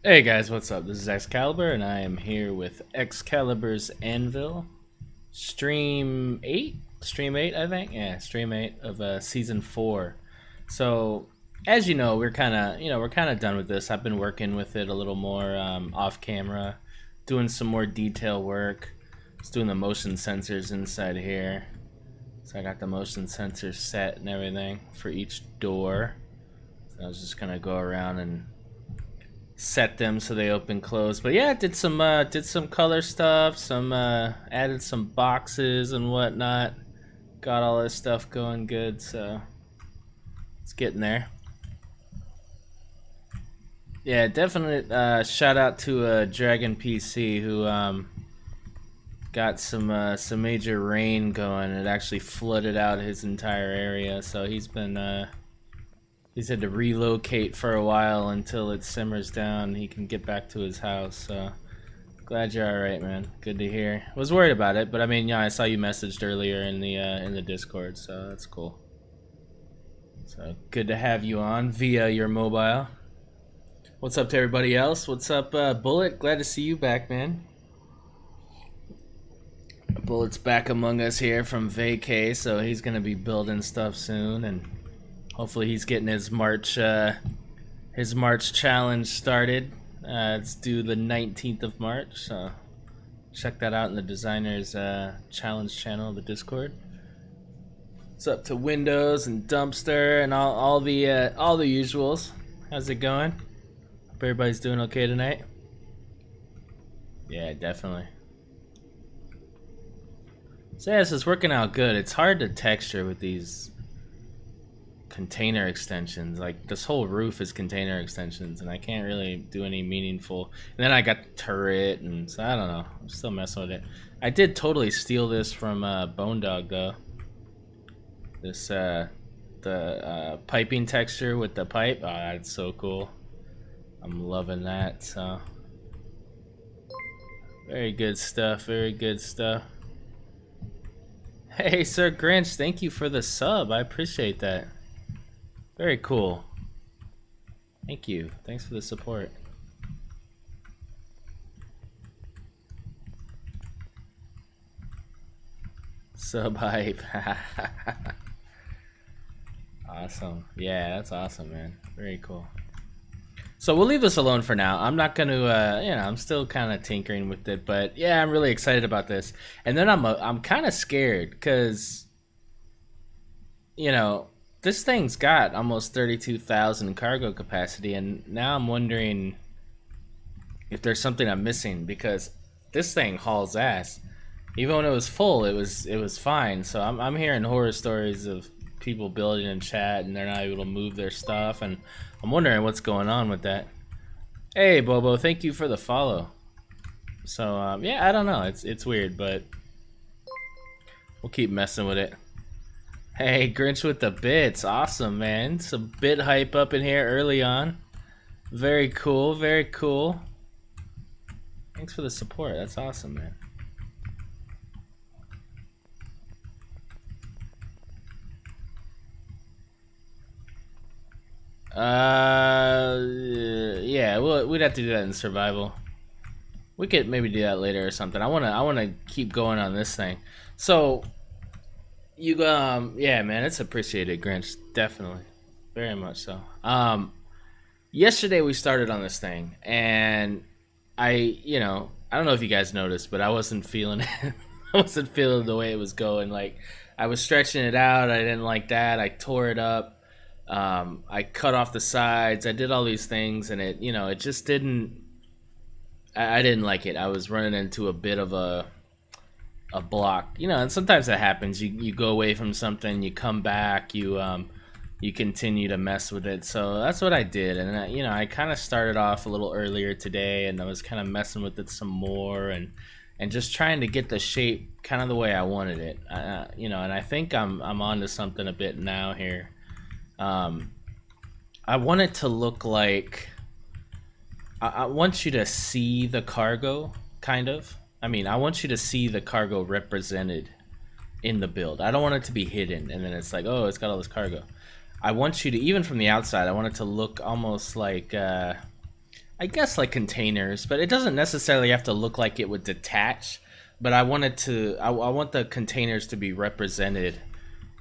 Hey guys, what's up? This is XCaliber, and I am here with XCaliber's Anvil. Stream 8? Stream 8, I think? Yeah, Stream 8 of Season 4. So, as you know, we're kind of done with this. I've been working with it a little more off camera, doing some more detail work. Just doing the motion sensors inside here. So I got the motion sensors set and everything for each door. So I was just gonna go around and set them so they open close. But yeah, did some color stuff, added some boxes and whatnot, got all this stuff going good, so it's getting there. Yeah, definitely shout out to Dragon PC who got some major rain going. It actually flooded out his entire area, so he's had to relocate for a while until it simmers down and he can get back to his house. So glad you're all right, man. Good to hear. Was worried about it, but I mean, yeah, I saw you messaged earlier in the Discord, so that's cool. So good to have you on via your mobile. What's up to everybody else? What's up, Bullet? Glad to see you back, man. Bullet's back among us here from vacay, so he's gonna be building stuff soon, and hopefully he's getting his March challenge started. It's due the 19th of March, so check that out in the designer's challenge channel, the Discord. It's up to Windows and Dumpster and all the usuals. How's it going? Hope everybody's doing okay tonight. Yeah, definitely. So yeah, this is working out good. It's hard to texture with these container extensions. Like, this whole roof is container extensions and I can't really do any meaningful. And then I got the turret, and so I don't know, I'm still messing with it. I did totally steal this from Bone Dog though. This the piping texture with the pipe. Oh, that's so cool. I'm loving that. So very good stuff, very good stuff. Hey Sir Grinch, thank you for the sub. I appreciate that. Very cool. Thank you. Thanks for the support. Sub hype. Awesome. Yeah, that's awesome, man. Very cool. So we'll leave this alone for now. I'm not going to, you know, I'm still kind of tinkering with it, but yeah, I'm really excited about this. And then I'm kind of scared because, you know, this thing's got almost 32,000 cargo capacity, and now I'm wondering if there's something I'm missing, because this thing hauls ass. Even when it was full, it was fine. So I'm hearing horror stories of people building in chat and they're not able to move their stuff, and I'm wondering what's going on with that. Hey Bobo, thank you for the follow. So yeah, I don't know. It's weird, but we'll keep messing with it. Hey, Grinch with the bits. Awesome, man. Some bit hype up in here early on. Very cool, very cool. Thanks for the support. That's awesome, man. Yeah, we'd have to do that in survival. We could maybe do that later or something. I wanna keep going on this thing. So you yeah, man, it's appreciated, Grinch, definitely, very much so. Yesterday we started on this thing, and I don't know if you guys noticed, but I wasn't feeling it. I wasn't feeling the way it was going. Like, I was stretching it out. I didn't like that. I tore it up. I cut off the sides. I did all these things, and it just didn't. I didn't like it. I was running into a bit of a block, and sometimes that happens. You go away from something, you come back, you continue to mess with it. So that's what I did, and I kind of started off a little earlier today, and I was kind of messing with it some more, and just trying to get the shape kind of the way I wanted it. And I think I'm onto something a bit now here. I want it to look like, I want you to see the cargo, kind of. I mean, I want you to see the cargo represented in the build. I don't want it to be hidden and then it's like, oh, it's got all this cargo. I want you to, even from the outside, I want it to look almost like I guess like containers, but it doesn't necessarily have to look like it would detach. But I wanted to, I want the containers to be represented,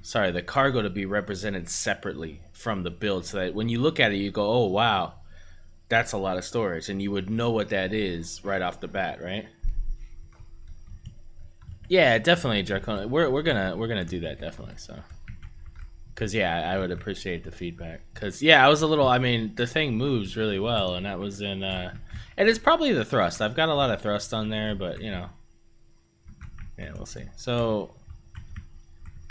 sorry, the cargo to be represented separately from the build, so that when you look at it, you go, oh wow, that's a lot of storage, and you would know what that is right off the bat, right? Yeah, definitely, Draconic. We're gonna do that definitely. So, cause yeah, I would appreciate the feedback. Cause yeah, I was a little. I mean, the thing moves really well, and that was in. And it's probably the thrust. I've got a lot of thrust on there, but you know, yeah, we'll see. So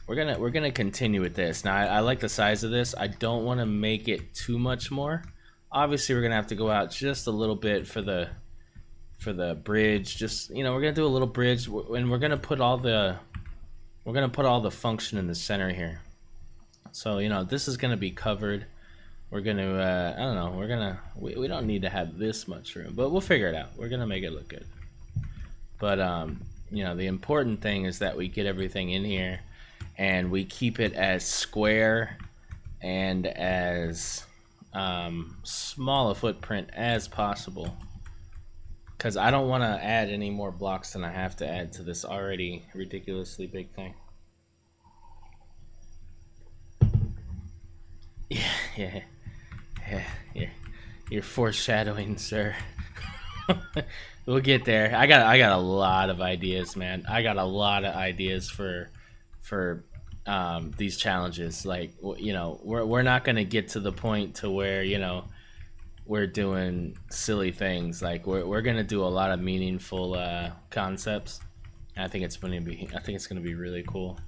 we're gonna continue with this. Now I like the size of this. I don't want to make it too much more. Obviously, we're gonna have to go out just a little bit for the bridge. Just, you know, we're gonna do a little bridge, and we're gonna put all the function in the center here. So, you know, this is gonna be covered. We're gonna I don't know, we don't need to have this much room, but we'll figure it out. We're gonna make it look good. But you know, the important thing is that we get everything in here and we keep it as square and as small a footprint as possible, because I don't want to add any more blocks than I have to add to this already ridiculously big thing. Yeah. You're foreshadowing, sir. We'll get there. I got a lot of ideas, man. I got a lot of ideas for these challenges. Like, you know, we're not gonna get to the point to where, you know, we're doing silly things. Like, we're gonna do a lot of meaningful concepts. I think it's gonna be really cool.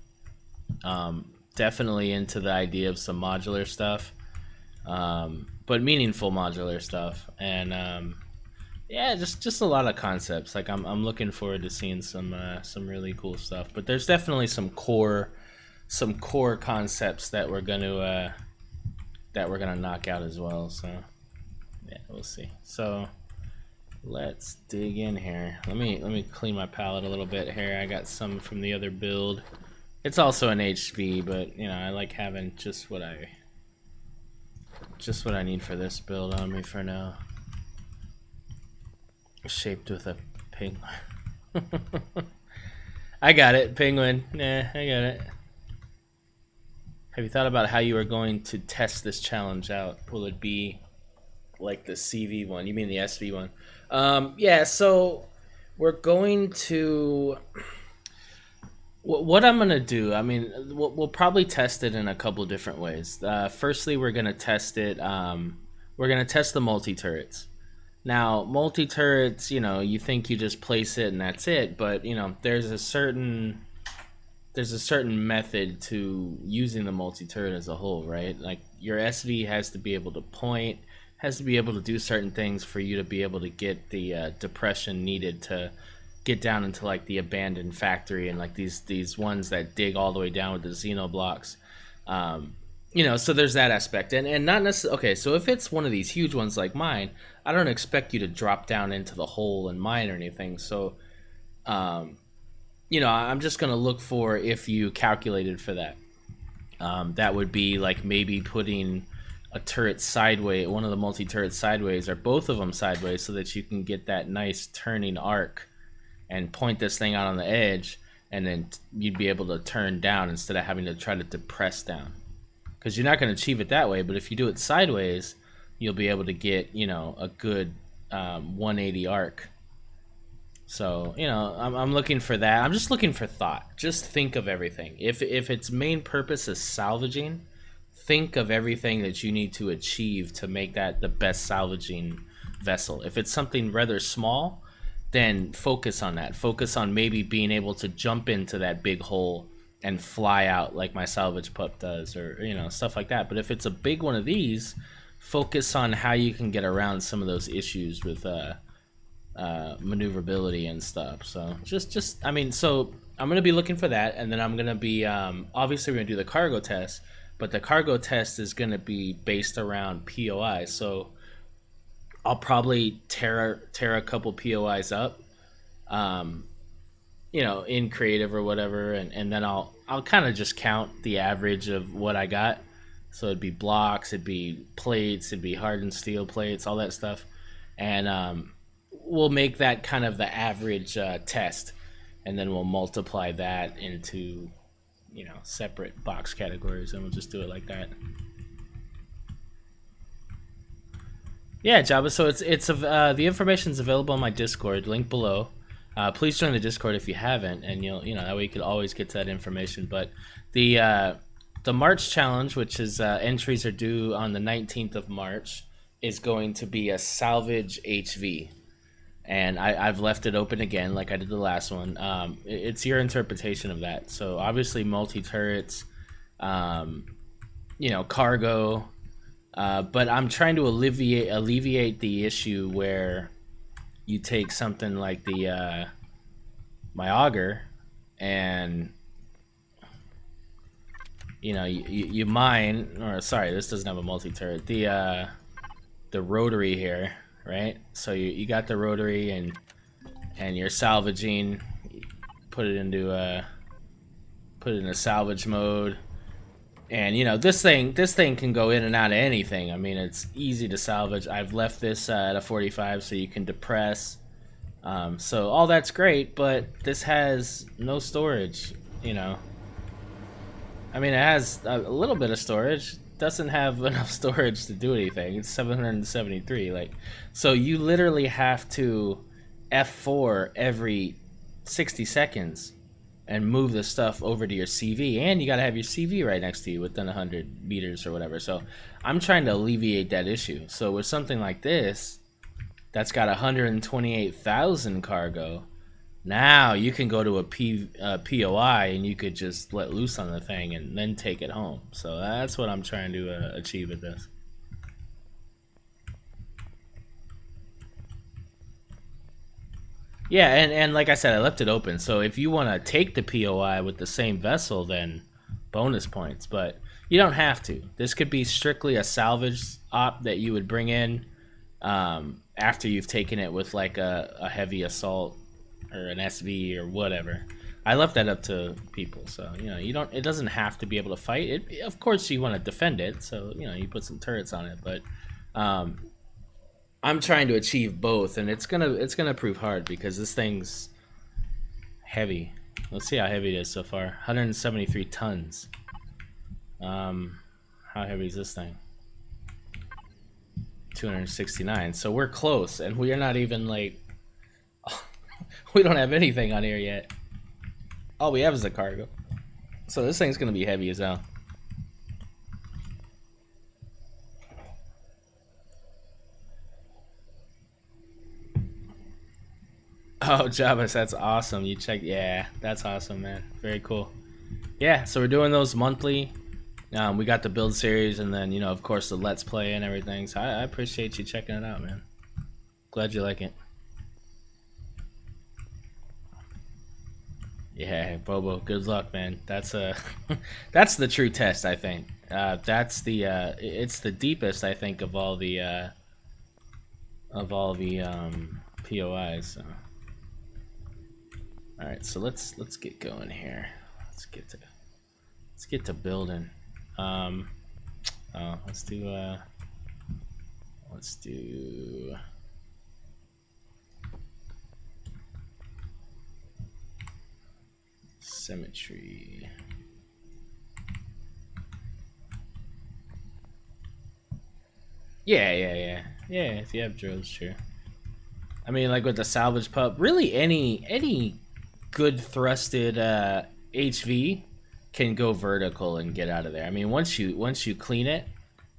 Definitely into the idea of some modular stuff, but meaningful modular stuff, and yeah, just a lot of concepts. Like, I'm looking forward to seeing some really cool stuff. But there's definitely some core concepts that we're gonna knock out as well. So yeah, we'll see. So let's dig in here. Let me clean my palette a little bit here. I got some from the other build. It's also an HV, but you know, I like having just what I need for this build on me for now. Shaped with a penguin. I got it, penguin. Yeah, I got it. Have you thought about how you are going to test this challenge out? Will it be like the CV one? You mean the SV one? Yeah, so we're going to... What I'm going to do, I mean, we'll probably test it in a couple different ways. Firstly, we're going to test it... we're going to test the multi-turrets. Now, multi-turrets, you know, you think you just place it and that's it, but, you know, there's a certain method to using the multi-turret as a whole, right? Like, your SV has to be able to point, has to be able to do certain things for you to be able to get the depression needed to get down into, like, the abandoned factory and, like, these ones that dig all the way down with the Xeno blocks. You know, so there's that aspect, and not necessarily. Okay, so if it's one of these huge ones like mine, I don't expect you to drop down into the hole in mine or anything. So, you know, I'm just gonna look for if you calculated for that. That would be like maybe putting a turret sideways, one of the multi-turrets sideways, or both of them sideways, so that you can get that nice turning arc and point this thing out on the edge, and then you'd be able to turn down instead of having to try to depress down. Because you're not going to achieve it that way, but if you do it sideways, you'll be able to get, you know, a good 180 arc. So, you know, I'm looking for that. I'm just looking for thought. Just think of everything. If its main purpose is salvaging, think of everything that you need to achieve to make that the best salvaging vessel. If it's something rather small, then focus on that. Focus on maybe being able to jump into that big hole and fly out like my salvage pup does, or, you know, stuff like that. But if it's a big one of these, focus on how you can get around some of those issues with maneuverability and stuff. So just I mean, so I'm gonna be looking for that, and then I'm gonna be obviously we're gonna do the cargo test, but the cargo test is gonna be based around POI. So I'll probably tear a couple POIs up, you know, in creative or whatever, and then I'll kind of just count the average of what I got. So it'd be blocks, it'd be plates, it'd be hardened steel plates, all that stuff. and we'll make that kind of the average test, and then we'll multiply that into, you know, separate box categories, and we'll just do it like that. Yeah, Jabba. So it's the information's available on my Discord, link below. Please join the Discord if you haven't, and you know that way you could always get to that information. But the March challenge, which is entries are due on the 19th of March, is going to be a salvage HV, and I've left it open again like I did the last one. It's your interpretation of that. So obviously multi turrets, you know, cargo. But I'm trying to alleviate the issue where you take something like the my auger, and you know you mine, or sorry, this doesn't have a multi-turret. The rotary here, right? So you got the rotary, and you're salvaging. Put it into salvage mode. And you know, this thing can go in and out of anything. I mean, it's easy to salvage. I've left this at a 45 so you can depress. So all that's great, but this has no storage, you know. I mean, it has a little bit of storage. Doesn't have enough storage to do anything. It's 773. Like, so you literally have to F4 every 60 seconds and move the stuff over to your CV, and you gotta have your CV right next to you within 100 meters or whatever. So I'm trying to alleviate that issue. So with something like this, that's got 128,000 cargo, now you can go to a POI and you could just let loose on the thing and then take it home. So that's what I'm trying to achieve with this. Yeah, and like I said, I left it open. So if you want to take the POI with the same vessel, then bonus points. But you don't have to. This could be strictly a salvage op that you would bring in after you've taken it with like a heavy assault or an SV or whatever. I left that up to people. So, you know, you don't. It doesn't have to be able to fight. It, of course, you want to defend it. So, you know, you put some turrets on it. But I'm trying to achieve both, and it's gonna prove hard because this thing's heavy. Let's see how heavy it is so far. 173 tons. How heavy is this thing? 269. So we're close, and we are not even like we don't have anything on here yet. All we have is the cargo. So this thing's gonna be heavy as hell. Oh, Javas, that's awesome. You checked, yeah, that's awesome, man. Very cool. Yeah, so we're doing those monthly. We got the build series, and then, you know, of course, the Let's Play and everything. So I appreciate you checking it out, man. Glad you like it. Yeah, Bobo, good luck, man. That's that's the true test, I think. That's the it's the deepest, I think, of all the POIs. So. All right, so let's get going here. Let's get to building. Let's do symmetry. Yeah. If you have drills, sure. I mean, like with the salvage pup, really any good thrusted HV can go vertical and get out of there. I mean, once you clean it,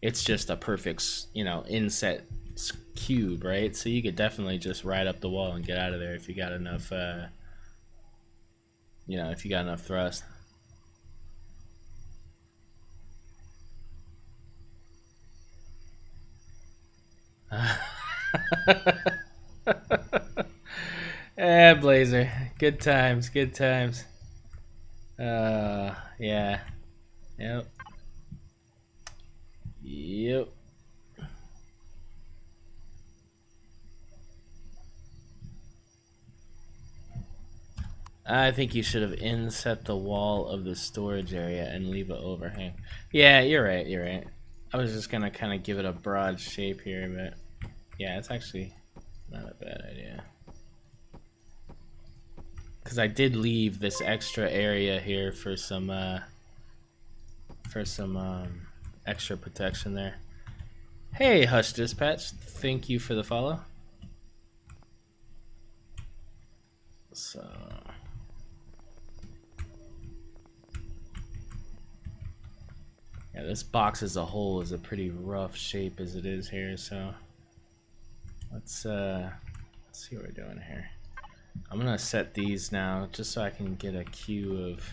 it's just a perfect, you know, inset cube, right? So you could definitely just ride up the wall and get out of there if you got enough, you know, if you got enough thrust. Eh, Blazer. Good times, good times. Yeah. Yep. I think you should have inset the wall of the storage area and leave it overhang. Yeah, you're right. I was just gonna kind of give it a broad shape here, but yeah, it's actually Not a bad idea. Because I did leave this extra area here for some extra protection there. Hey, Hush Dispatch, thank you for the follow. So yeah, this box as a whole is a pretty rough shape as it is here, so let's see what we're doing here. I'm gonna set these now just so I can get a cue of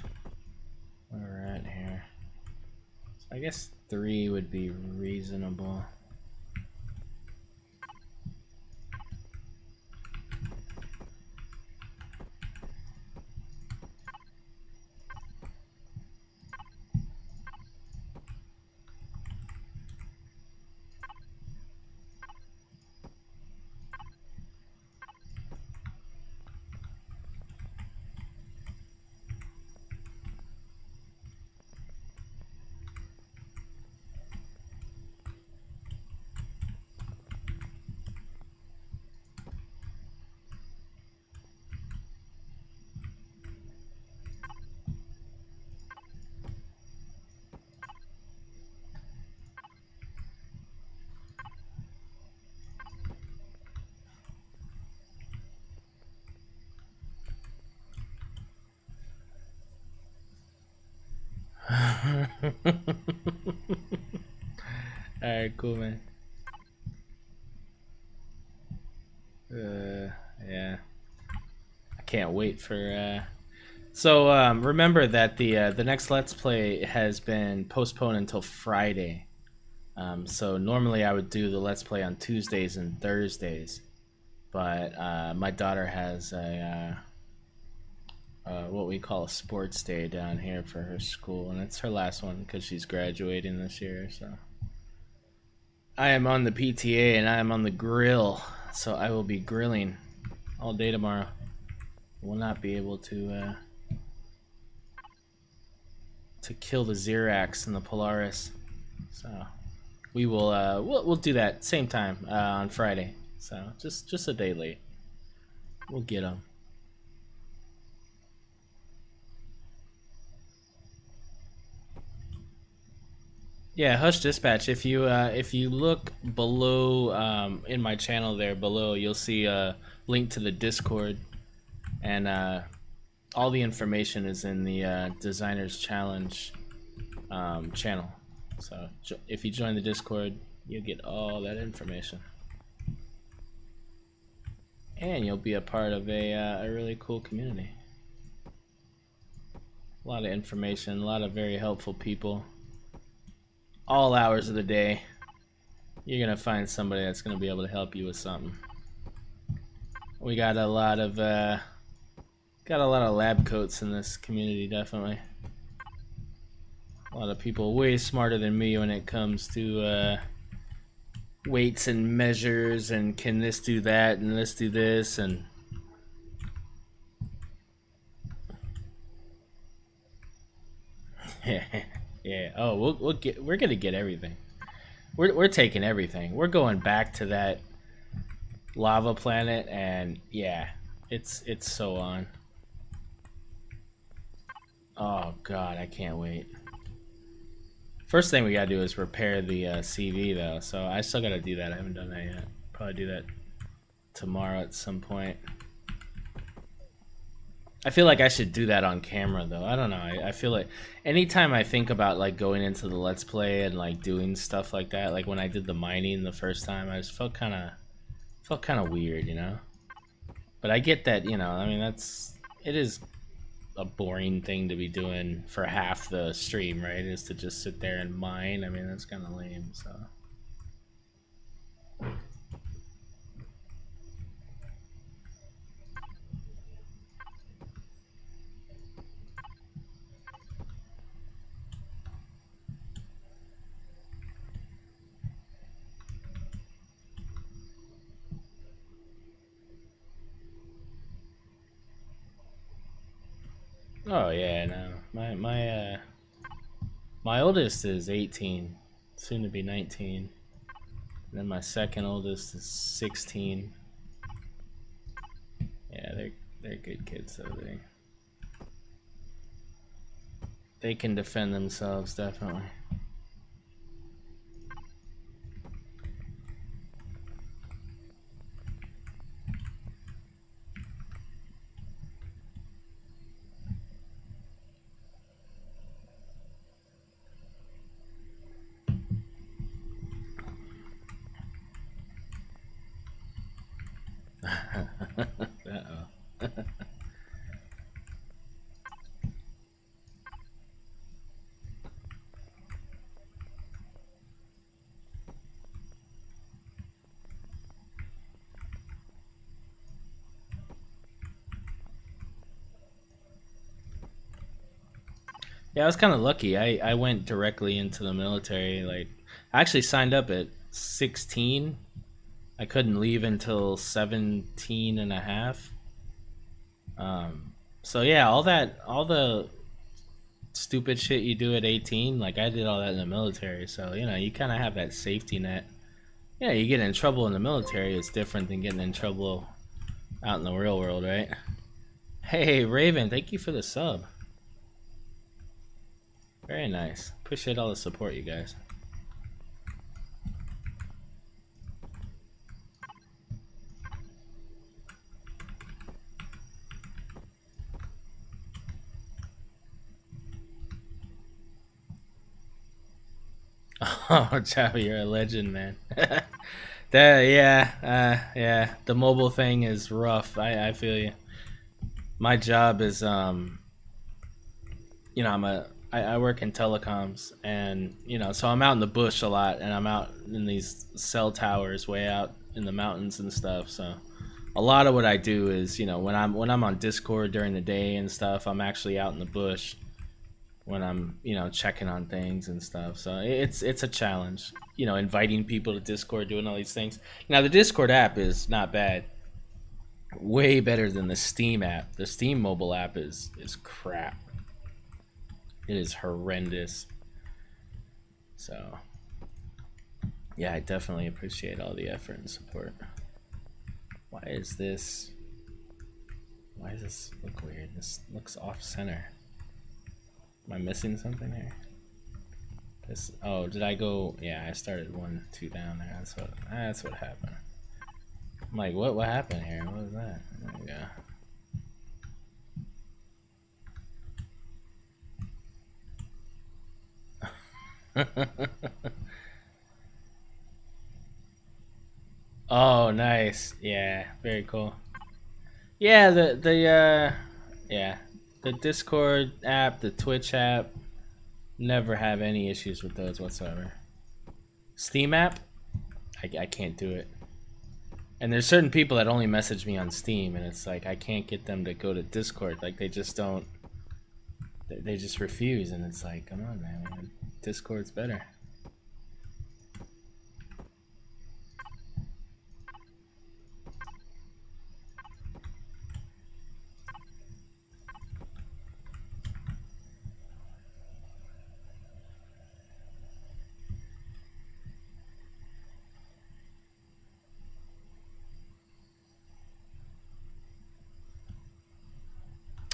where we're at here. So I guess 3 would be reasonable. Alright, cool, man. Yeah. I can't wait for so remember that the next Let's Play has been postponed until Friday. So normally I would do the Let's Play on Tuesdays and Thursdays, but my daughter has a what we call a sports day down here for her school, and it's her last one because she's graduating this year. So I am on the PTA and I am on the grill, so I will be grilling all day tomorrow. Will not be able to kill the Xerax and the Polaris, so we will we'll do that same time on Friday. So just a day late. We'll get them. Yeah, Hush Dispatch. If you look below in my channel there below, you'll see a link to the Discord, and all the information is in the Designers Challenge channel. So if you join the Discord, you'll get all that information, and you'll be a part of a really cool community. A lot of information, a lot of very helpful people. All hours of the day, you're gonna find somebody that's gonna be able to help you with something. We got a lot of lab coats in this community, definitely. A lot of people way smarter than me when it comes to weights and measures and can this do that and this do this and yeah. Oh, we're gonna get everything. We're taking everything. We're going back to that lava planet, and yeah, it's so on. Oh god, I can't wait. First thing we gotta do is repair the CV though, so I still gotta do that. I haven't done that yet. Probably do that tomorrow at some point. I feel like I should do that on camera though. I don't know. I feel like anytime I think about like going into the Let's Play and like doing stuff like that, like when I did the mining the first time, I just felt kind of weird, you know. But I get that, you know. I mean, it is a boring thing to be doing for half the stream, right? Is to just sit there and mine. I mean, that's kind of lame. So. Oh yeah, no. My oldest is 18, soon to be 19. And then my second oldest is 16. Yeah, they're good kids though. They can defend themselves definitely. Uh-oh. Yeah, I was kind of lucky. I went directly into the military. Like, I actually signed up at 16. I couldn't leave until 17 and a half. So yeah, all the stupid shit you do at 18, like I did all that in the military. So, you know, you kind of have that safety net. Yeah, you get in trouble in the military, it's different than getting in trouble out in the real world, right? Hey, Raven, thank you for the sub. Very nice. Appreciate all the support, you guys. Oh, Chow, you're a legend, man. Yeah. The mobile thing is rough. I feel you. My job is, you know, I work in telecoms, and you know, so I'm out in the bush a lot, and I'm out in these cell towers way out in the mountains and stuff. So a lot of what I do is, you know, when I'm on Discord during the day and stuff, I'm actually out in the bush when I'm, you know, checking on things and stuff. So it's a challenge, you know, inviting people to Discord, doing all these things. Now the Discord app is not bad, way better than the Steam app. The Steam mobile app is crap. It is horrendous. So yeah, I definitely appreciate all the effort and support. Why does this look weird? This looks off center. Am I missing something here? This, oh, did I go? Yeah, I started 1, 2 down there. That's what happened. I'm like, what happened here? What was that? There we go. Oh, nice. Yeah, very cool. Yeah, the Discord app, the Twitch app, never have any issues with those whatsoever. Steam app, I can't do it. And there's certain people that only message me on Steam, and it's like I can't get them to go to Discord. Like they just don't. They just refuse, and it's like, come on, man. Discord's better.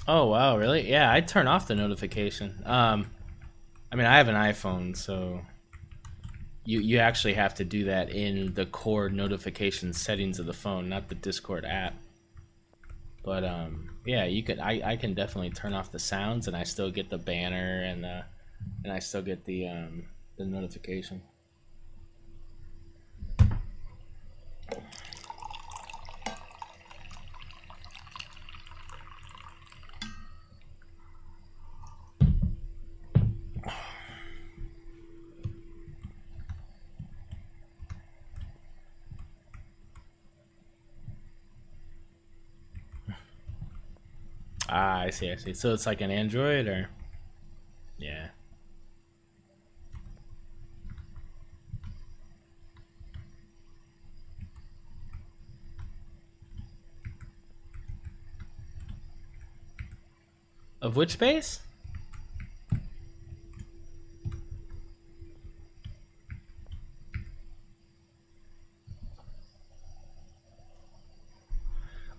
Oh wow, really? Yeah, I turn off the notification. I mean, I have an iPhone, so you actually have to do that in the core notification settings of the phone, not the Discord app. But yeah, you could. I can definitely turn off the sounds, and I still get the banner and I still get the notification. Ah, I see, I see. So it's like an Android, or yeah. Of which base?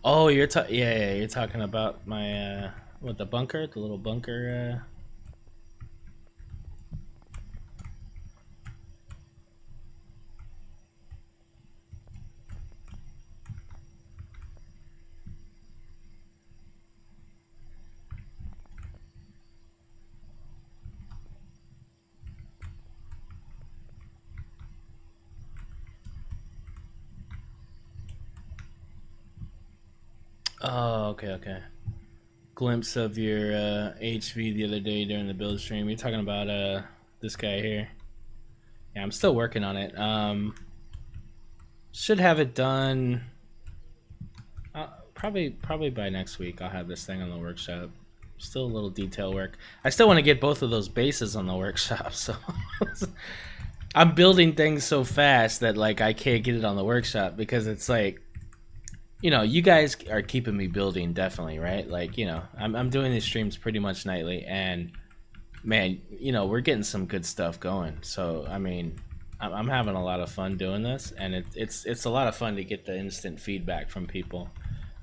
Oh, yeah, you're talking about my what, the bunker, the little bunker. Oh, okay, okay. Glimpse of your HV the other day during the build stream. You're talking about this guy here. Yeah, I'm still working on it. Should have it done. Probably by next week. I'll have this thing on the workshop. Still a little detail work. I still want to get both of those bases on the workshop. So I'm building things so fast that like I can't get it on the workshop because it's like, you know, you guys are keeping me building definitely, right? Like, you know, I'm doing these streams pretty much nightly, and man, you know, we're getting some good stuff going. So I mean, I'm having a lot of fun doing this, and it's a lot of fun to get the instant feedback from people,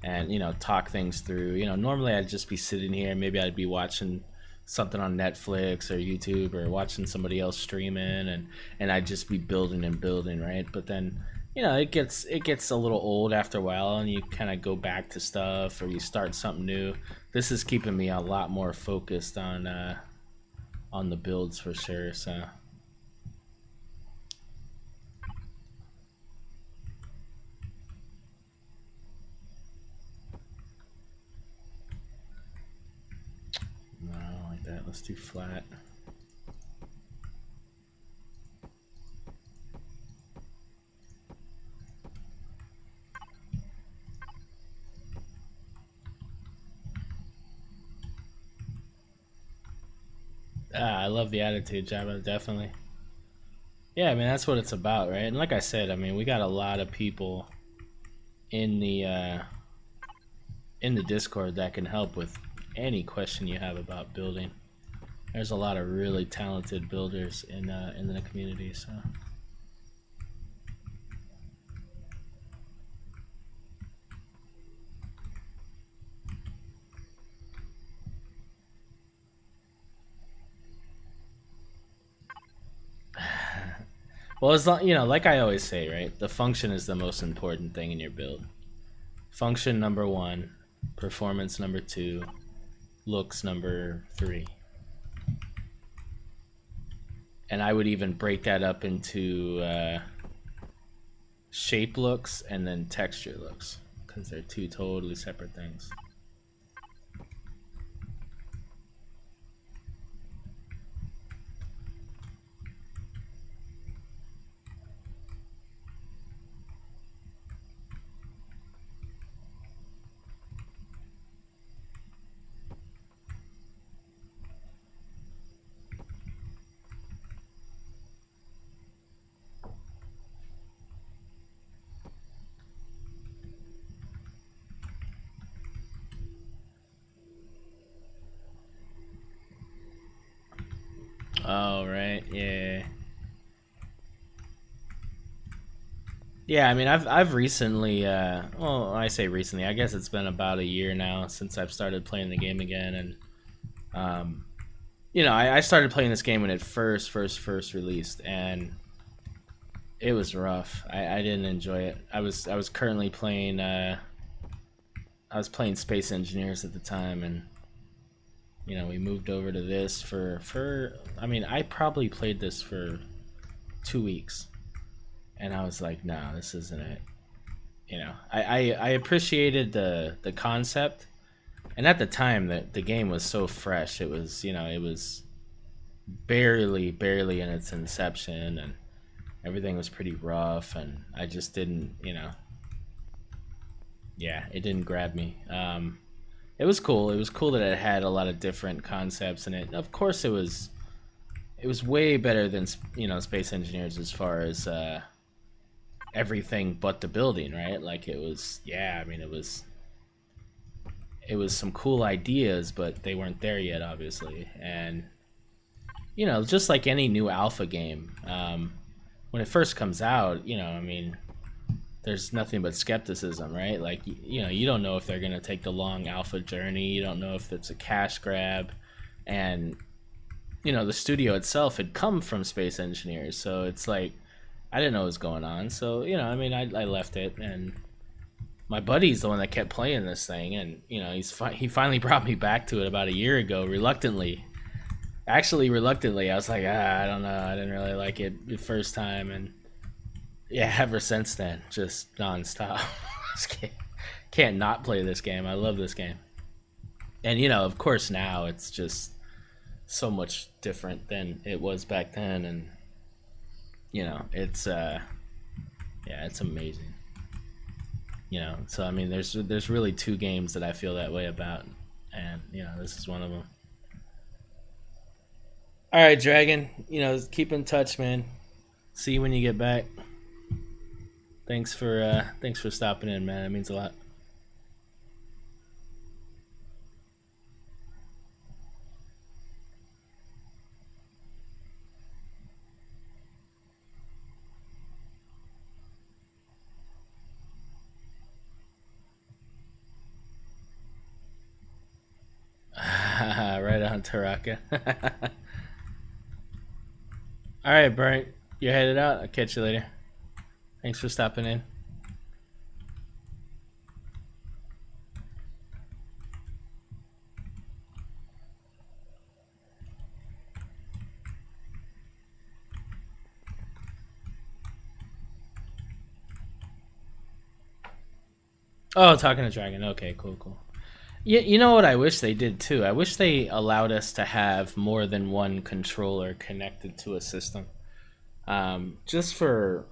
and you know, talk things through. You know, normally I'd just be sitting here, maybe I'd be watching something on Netflix or YouTube or watching somebody else streaming, and I'd just be building and building, right? But then, you know, it gets a little old after a while, and you kind of go back to stuff or you start something new. This is keeping me a lot more focused on the builds for sure. So no, like that. Let's do flat. I love the attitude, Jabba, definitely. Yeah, I mean, that's what it's about, right? And like I said, I mean, we got a lot of people in the Discord that can help with any question you have about building. There's a lot of really talented builders in the community, so. Well, as long, you know, like I always say, right? The function is the most important thing in your build. Function number 1, performance number 2, looks number 3. And I would even break that up into shape looks and then texture looks, because they're two totally separate things. Oh, right, yeah. Yeah, I mean, I've recently, well, I say recently, I guess it's been about a year now since I've started playing the game again, and, you know, I started playing this game when it first released, and it was rough. I didn't enjoy it. I was currently playing, I was playing Space Engineers at the time, and you know, we moved over to this for I mean, I probably played this for 2 weeks, and I was like, no, this isn't it. You know, I appreciated the concept, and at the time that the game was so fresh, it was, you know, it was barely in its inception, and everything was pretty rough, and I just didn't, you know, yeah, it didn't grab me. It was cool. It was cool that it had a lot of different concepts in it. Of course, it was way better than, you know, Space Engineers as far as everything but the building, right? Like, it was, yeah, I mean, it was some cool ideas, but they weren't there yet, obviously. And you know, just like any new alpha game, when it first comes out, you know, I mean, there's nothing but skepticism, right? Like, you know, you don't know if they're going to take the long alpha journey. You don't know if it's a cash grab. And, you know, the studio itself had come from Space Engineers. So it's like, I didn't know what was going on. So, you know, I mean, I left it. And my buddy's the one that kept playing this thing. And, you know, he finally brought me back to it about a year ago, reluctantly. Actually, reluctantly. I was like, I don't know. I didn't really like it the first time. And yeah, ever since then, just nonstop. Can't not play this game. I love this game. And, you know, of course now it's just so much different than it was back then. And, you know, it's, yeah, it's amazing. You know, so, I mean, there's really two games that I feel that way about. And, you know, this is one of them. All right, Dragon, you know, keep in touch, man. See you when you get back. Thanks for stopping in, man. It means a lot. Right on, Taraka. All right, Brent, you're headed out. I'll catch you later. Thanks for stopping in. Oh, talking to Dragon. Okay, cool. You know what I wish they did too? I wish they allowed us to have more than one controller connected to a system. Just for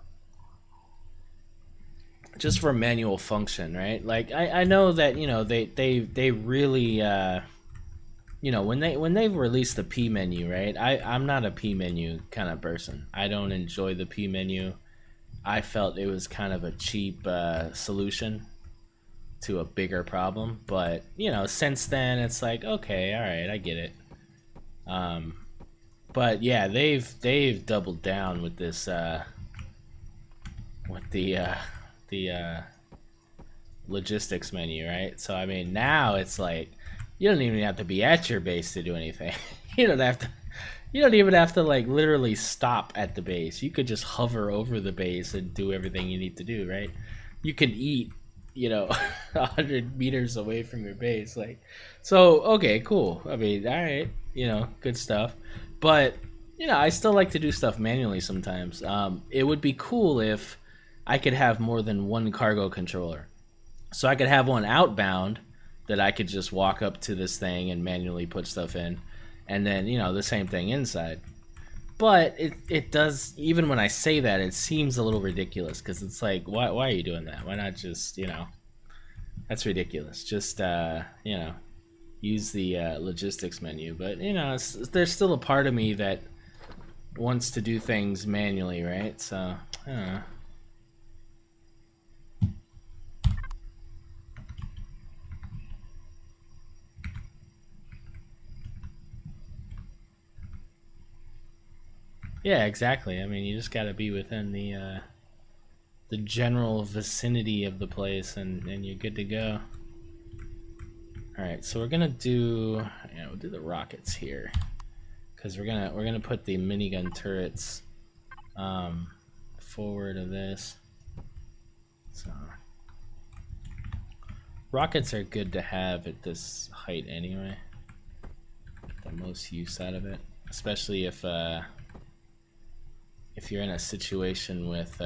manual function, right? Like I know that, you know, they really you know, when they've released the P menu, right? I'm not a P menu kind of person. I don't enjoy the P menu. I felt it was kind of a cheap solution to a bigger problem, but you know, since then it's like, okay, all right, I get it. But yeah, they've doubled down with this with the logistics menu, right? So I mean, now it's like you don't even have to be at your base to do anything. You don't even have to like literally stop at the base. You could just hover over the base and do everything you need to do, right? You can eat, you know, 100 meters away from your base, like, so okay, cool. I mean, all right, you know, good stuff. But you know, I still like to do stuff manually sometimes. It would be cool if I could have more than one cargo controller, so I could have one outbound that I could just walk up to this thing and manually put stuff in, and then, you know, the same thing inside. But it does, even when I say that, it seems a little ridiculous, because it's like, why are you doing that? Why not just, you know, that's ridiculous. Just, you know, use the logistics menu. But, you know, there's still a part of me that wants to do things manually, right? So, I don't know. Yeah, exactly. I mean, you just got to be within the general vicinity of the place, and you're good to go. All right, so we're gonna do, we'll do the rockets here, because we're gonna put the minigun turrets forward of this. So rockets are good to have at this height anyway. Get the most use out of it, especially if you're in a situation with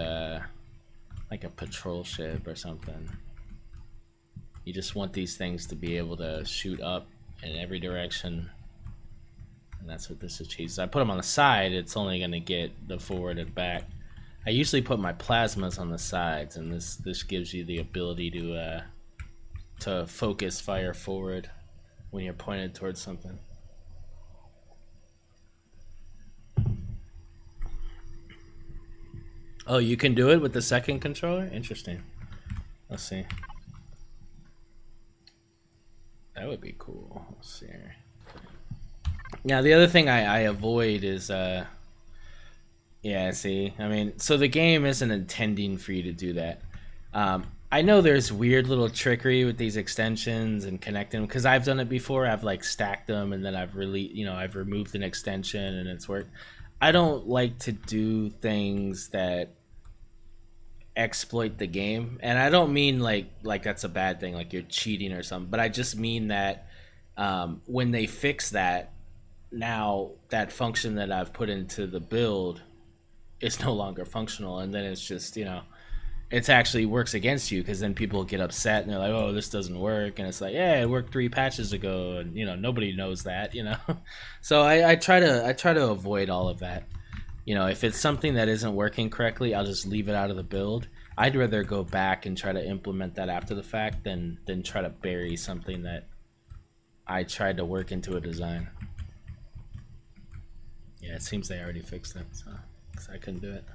like a patrol ship or something. You just want these things to be able to shoot up in every direction, and that's what this achieves. I put them on the side, it's only going to get the forward and back. I usually put my plasmas on the sides, and this gives you the ability to focus fire forward when you're pointed towards something. Oh, you can do it with the second controller? Interesting. Let's see. That would be cool. Let's see here. Now, the other thing I avoid is, yeah, see, I mean, so the game isn't intending for you to do that. I know there's weird little trickery with these extensions and connecting them because I've done it before. I've like stacked them and then I've I've removed an extension and it's worked. I don't like to do things that exploit the game, and I don't mean like that's a bad thing, like you're cheating or something. But I just mean that when they fix that, now that function that I've put into the build is no longer functional, and then it's just it's actually works against you because then people get upset and they're like, oh, this doesn't work, and it's like, yeah, it worked 3 patches ago, and nobody knows that. So I try to avoid all of that. If it's something that isn't working correctly, I'll just leave it out of the build. I'd rather go back and try to implement that after the fact than try to bury something that I tried to work into a design. Yeah, it seems they already fixed it, so 'cause I couldn't do it.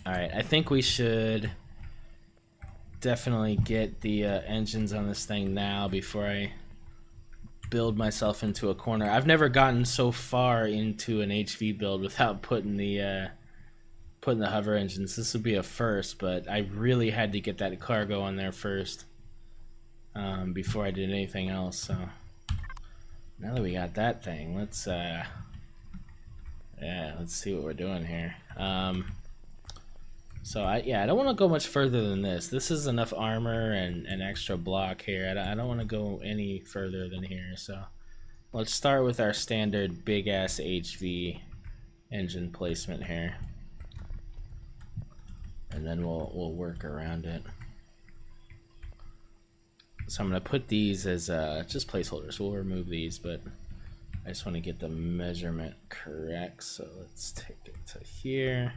Alright, I think we should definitely get the engines on this thing now before I build myself into a corner. I've never gotten so far into an HV build without putting the hover engines. This would be a first, but I really had to get that cargo on there first before I did anything else. So now that we got that thing, let's see what we're doing here. So I don't want to go much further than this. This is enough armor and an extra block here. I don't want to go any further than here. So let's start with our standard big ass HV engine placement here, and then we'll work around it. So I'm gonna put these as just placeholders. We'll remove these, but I just want to get the measurement correct. So let's take it to here.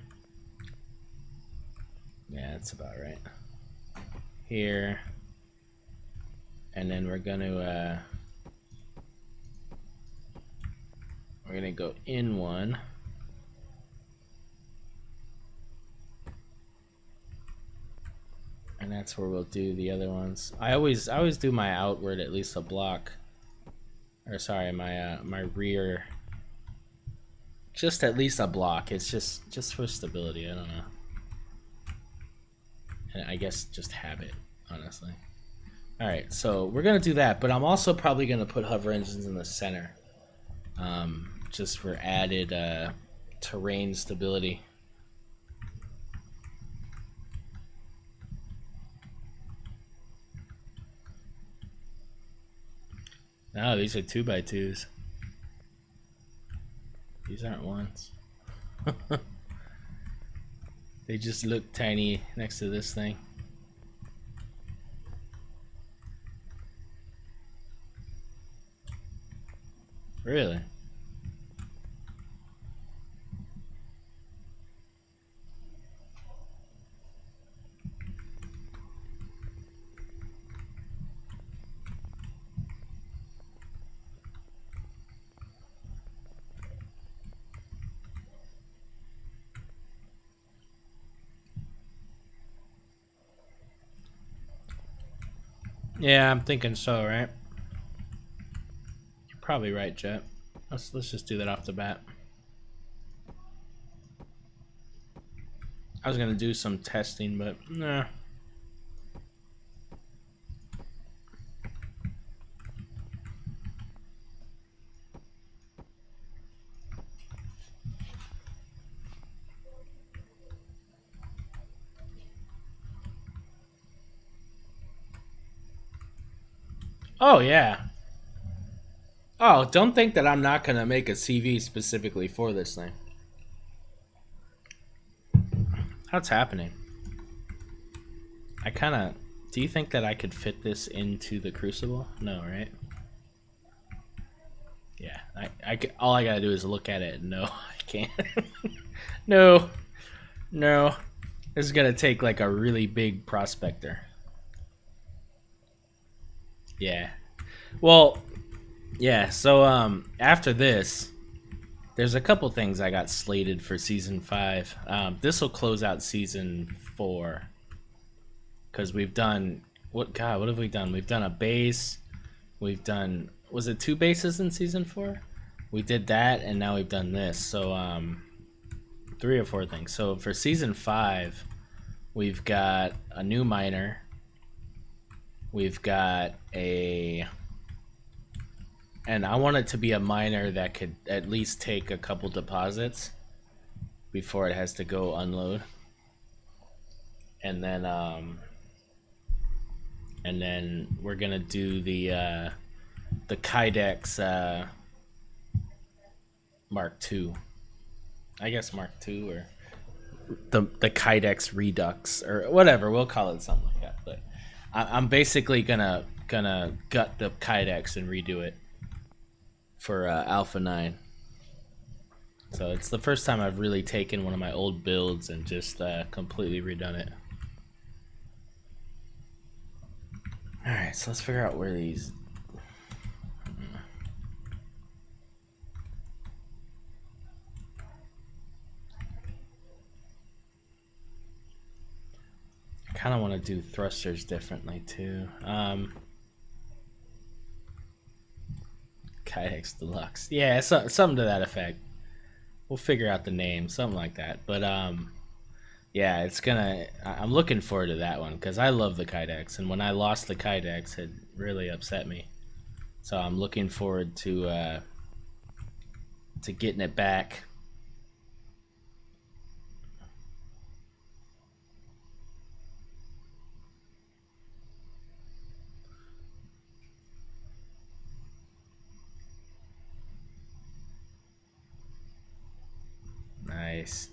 Yeah, that's about right. Here, and then we're gonna go in one, and that's where we'll do the other ones. I always do my outward at least a block, or sorry, my rear just at least a block. It's just for stability. I don't know. And I guess just habit, honestly. Alright, so we're going to do that, but I'm also probably going to put hover engines in the center. Just for added terrain stability. No, these are 2x2s. These aren't ones. They just look tiny next to this thing. Really? Yeah, I'm thinking so, right? You're probably right, Jet. Let's just do that off the bat. I was gonna do some testing, but nah. Oh yeah. Oh, don't think that I'm not gonna make a CV specifically for this thing. What's happening? I kinda... Do you think that I could fit this into the Crucible? No, right? Yeah, all I gotta do is look at it and no, I can't. No. No. This is gonna take like a really big prospector. Yeah. Well, yeah, so after this, there's a couple things I got slated for season 5. This will close out season 4. Cuz we've done what have we done? We've done a base. We've done, was it 2 bases in season 4? we did that, and now we've done this. So 3 or 4 things. So for season 5, we've got a new miner. We've got and I want it to be a miner that could at least take a couple deposits before it has to go unload. And then we're gonna do the Kydex Mark II. I guess Mark II, or the Kydex Redux, or whatever, we'll call it something like that. But I'm basically gonna gut the Kydex and redo it for Alpha 9. So it's the first time I've really taken one of my old builds and just completely redone it. Alright, so let's figure out where these... I kind of want to do thrusters differently too. Kydex Deluxe. Yeah, something to that effect. We'll figure out the name, something like that. But yeah, it's gonna. I'm looking forward to that one because I love the Kydex, and when I lost the Kydex, it really upset me. So I'm looking forward to getting it back. Nice.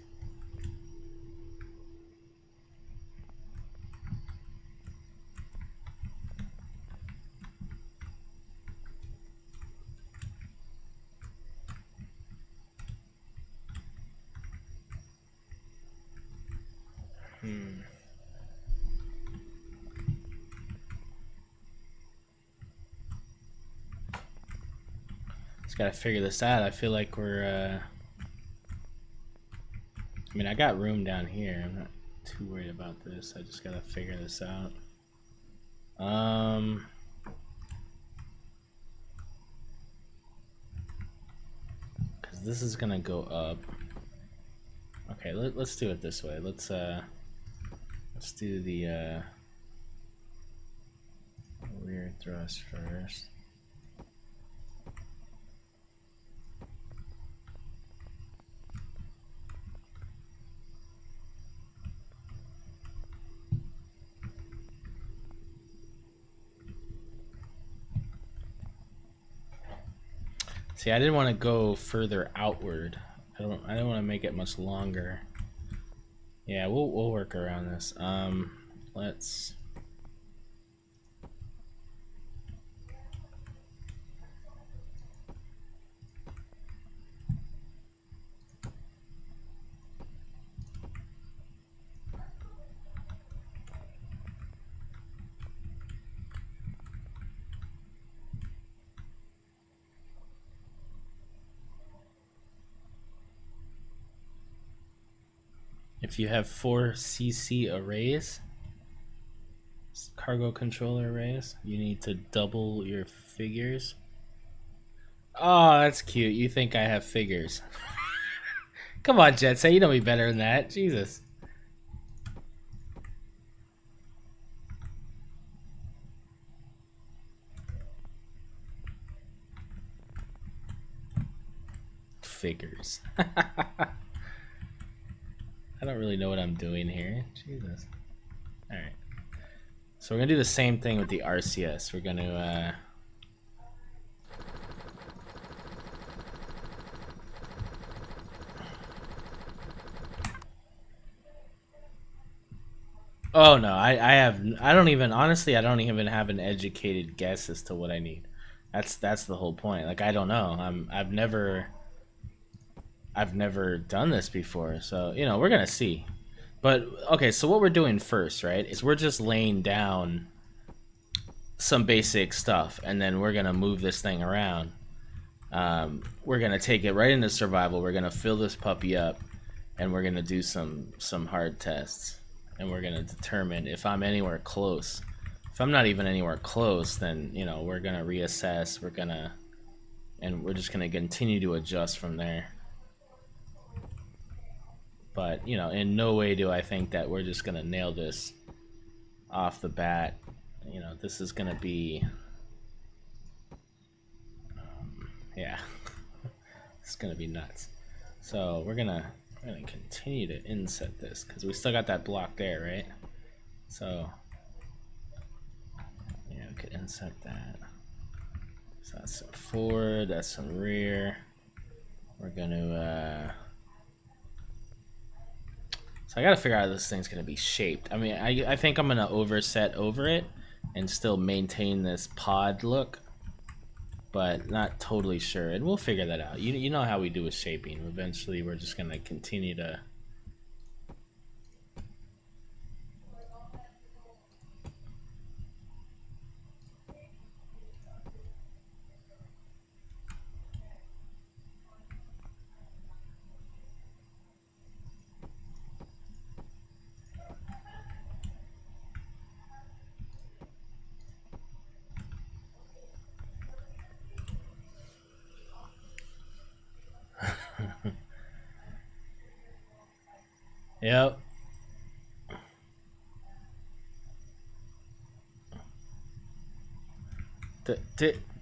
Just gotta figure this out. I feel like we're I mean, I got room down here. I'm not too worried about this. I just gotta figure this out. Because this is gonna go up. Okay, let's do it this way. Let's do the rear thrust first. See, I didn't want to go further outward. I don't want to make it much longer. Yeah, we'll work around this. Let's. If you have 4 CC arrays, cargo controller arrays, you need to double your figures. Oh, that's cute. You think I have figures. Come on, Jet, say you know me better than that. Jesus. Figures. I don't really know what I'm doing here. Jesus. Alright. So we're going to do the same thing with the RCS. We're going to... Oh no, I don't even have an educated guess as to what I need. That's the whole point. Like, I don't know. I've never done this before, so you know, we're gonna see. But okay, so what we're doing first, right, is we're just laying down some basic stuff, and then we're gonna move this thing around. We're gonna take it right into survival. We're gonna fill this puppy up, and we're gonna do some hard tests, and we're gonna determine if I'm anywhere close. If I'm not even anywhere close, then you know, we're gonna reassess. We're gonna, and we're just gonna continue to adjust from there. But you know, in no way do I think that we're just gonna nail this off the bat. You know, this is gonna be yeah. It's gonna be nuts. So we're gonna continue to inset this because we still got that block there, right? So yeah, we could inset that. So that's some forward, that's some rear. We're gonna so I gotta figure out how this thing's gonna be shaped. I mean, I think I'm gonna overset over it and still maintain this pod look, but not totally sure. And we'll figure that out. You know how we do with shaping. Eventually, we're just gonna continue to. Yep.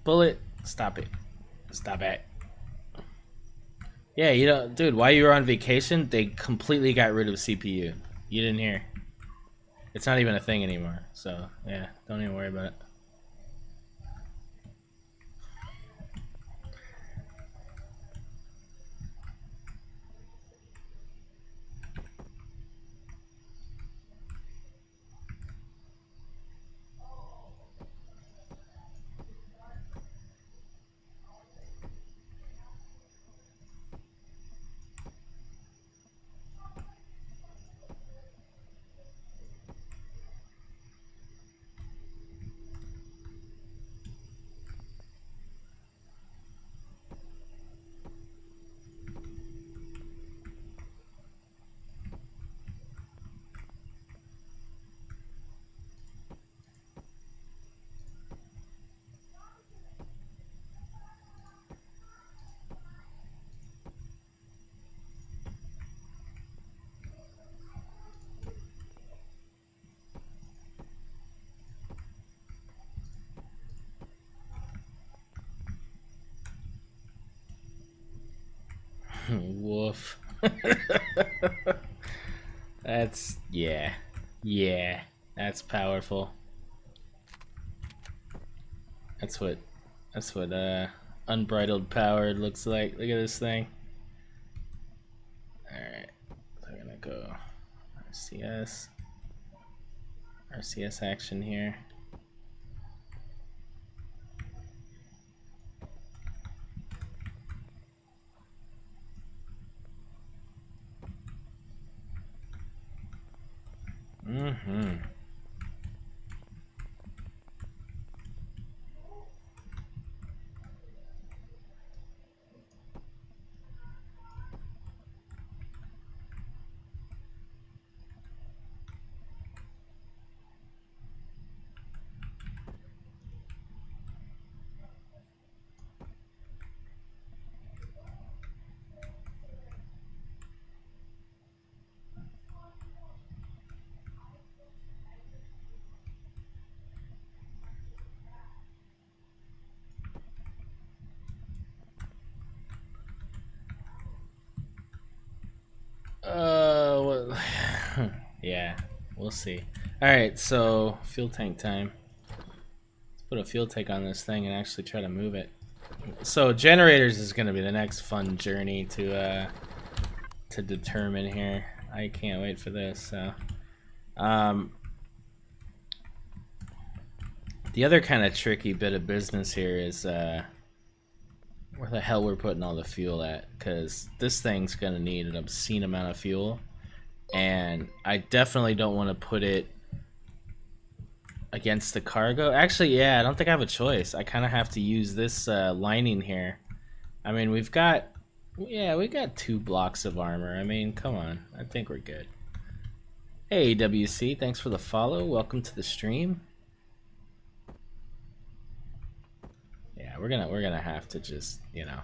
Bullet, stop it. Stop it. Yeah, you know, dude, while you were on vacation, they completely got rid of CPU. You didn't hear. It's not even a thing anymore. So, yeah, don't even worry about it. Woof. That's yeah. That's powerful. That's what unbridled power looks like. Look at this thing. Alright. So we're gonna go RCS action here. Well, yeah, we'll see. Alright, so fuel tank time. Let's put a fuel tank on this thing and actually try to move it. So generators is gonna be the next fun journey to determine here. I can't wait for this. So, the other kind of tricky bit of business here is where the hell we're putting all the fuel at, because this thing's gonna need an obscene amount of fuel, and I definitely don't want to put it against the cargo. Actually, yeah, I don't think I have a choice. I kind of have to use this lining here. I mean, we got 2 blocks of armor. I mean, come on, I think we're good. Hey WC, thanks for the follow. Welcome to the stream. Yeah, we're gonna have to just, you know,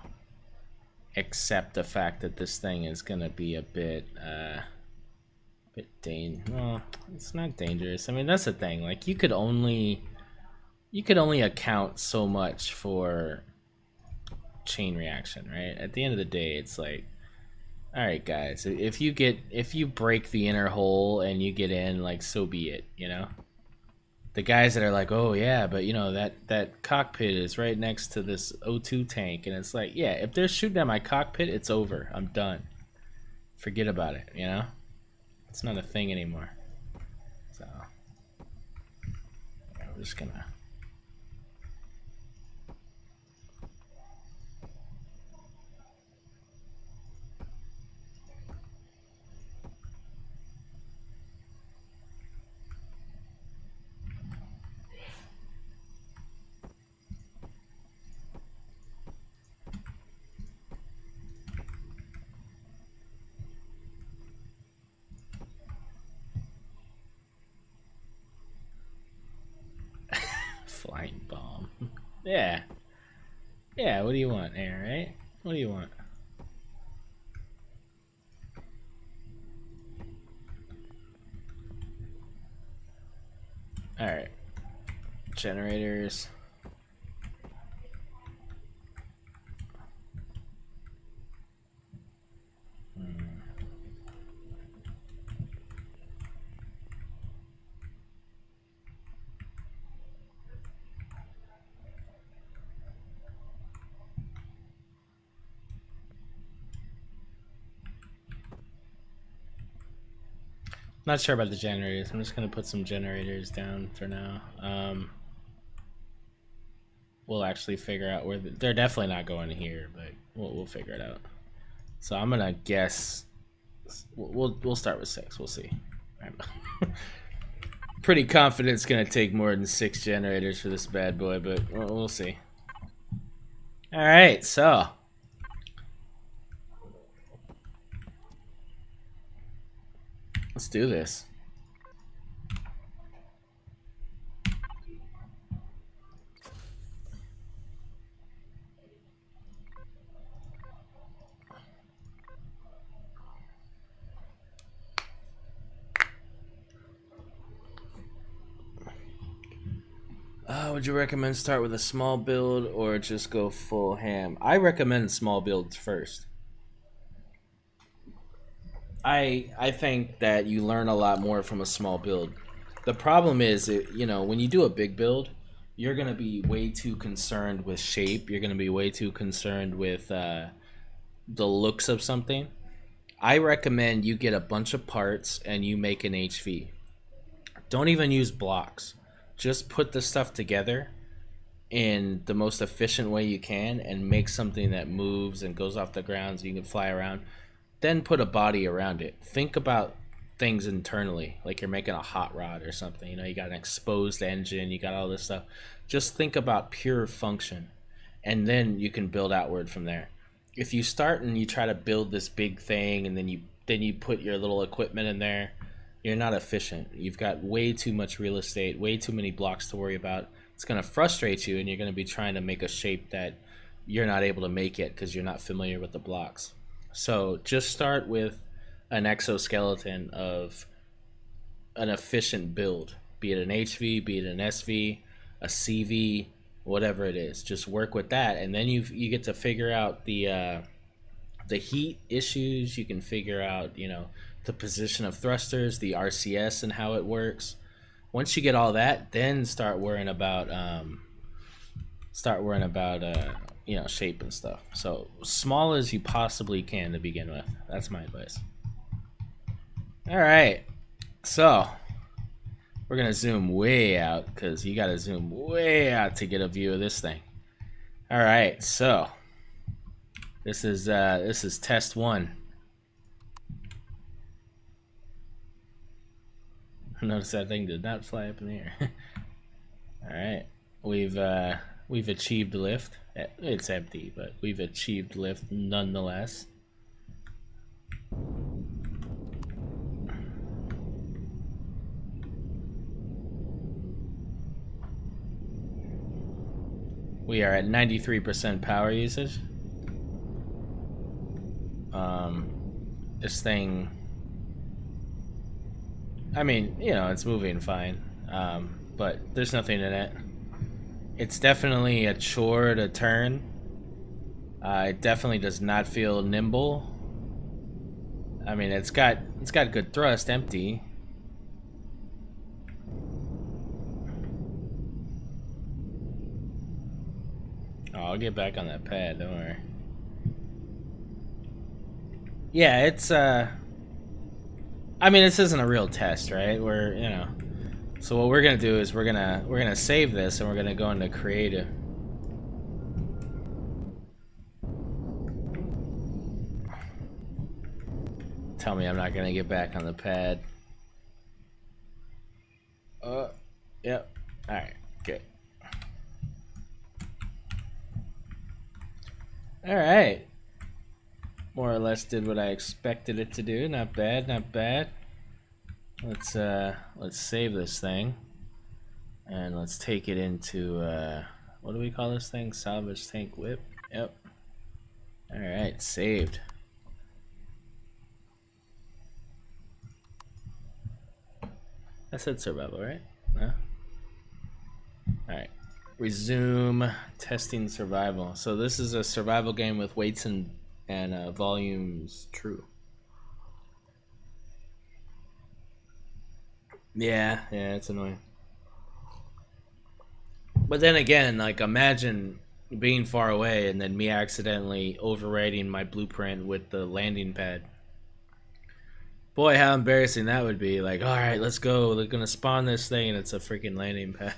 accept the fact that this thing is gonna be a bit well, it's not dangerous. I mean, that's the thing. Like, you could only account so much for chain reaction, right? At the end of the day, it's like, all right, guys, if you break the inner hole and you get in, like, so be it, you know. The guys that are like, oh yeah, but you know, that cockpit is right next to this O2 tank, and it's like, yeah, if they're shooting at my cockpit, it's over. I'm done. Forget about it, you know? It's not a thing anymore. So yeah, we're just gonna flying bomb. Yeah. Yeah, what do you want, Air, right? What do you want? Alright. Generators. Not sure about the generators. I'm just gonna put some generators down for now. We'll actually figure out where they're definitely not going here, but we'll figure it out. So I'm gonna guess we'll start with 6. We'll see. I'm pretty confident it's gonna take more than 6 generators for this bad boy, but we'll see. All right, so let's do this. Would you recommend start with a small build or just go full ham? I recommend small builds first. I think that you learn a lot more from a small build. The problem is, you know, when you do a big build, you're gonna be way too concerned with shape. You're gonna be way too concerned with the looks of something. I recommend you get a bunch of parts and you make an HV. Don't even use blocks. Just put the stuff together in the most efficient way you can and make something that moves and goes off the ground so you can fly around. Then put a body around it. Think about things internally, like you're making a hot rod or something. You know, you got an exposed engine, you got all this stuff. Just think about pure function, and then you can build outward from there. If you start and you try to build this big thing and then you put your little equipment in there, you're not efficient. You've got way too much real estate, way too many blocks to worry about. It's going to frustrate you, and you're going to be trying to make a shape that you're not able to make yet because you're not familiar with the blocks. So just start with an exoskeleton of an efficient build, be it an HV, be it an SV, a CV, whatever it is. Just work with that, and then you get to figure out the heat issues. You can figure out, you know, the position of thrusters, the RCS and how it works. Once you get all that, then start worrying about you know, shape and stuff. So small as you possibly can to begin with. That's my advice. All right, so we're gonna zoom way out because you gotta zoom way out to get a view of this thing. All right, so this is test 1. Notice that thing did not fly up in the air. All right, we've achieved lift. It's empty, but we've achieved lift nonetheless. We are at 93% power usage. This thing, I mean, you know, it's moving fine, but there's nothing in it. It's definitely a chore to turn. It definitely does not feel nimble. I mean, it's got good thrust, empty. Oh, I'll get back on that pad, don't worry. Yeah, it's I mean, this isn't a real test, right? We're, you know. So what we're gonna do is we're gonna save this and we're gonna go into creative. Tell me I'm not gonna get back on the pad. Yep. Alright, good. Alright. More or less did what I expected it to do. Not bad, not bad. Let's save this thing. And let's take it into what do we call this thing? Salvage tank whip. Yep. Alright, saved. I said survival, right? No? Alright. Resume testing survival. So this is a survival game with weights and volumes true. Yeah, it's annoying. But then again, like, imagine being far away and then me accidentally overwriting my blueprint with the landing pad. Boy, how embarrassing that would be. Like, alright, let's go. They're gonna spawn this thing and it's a freaking landing pad.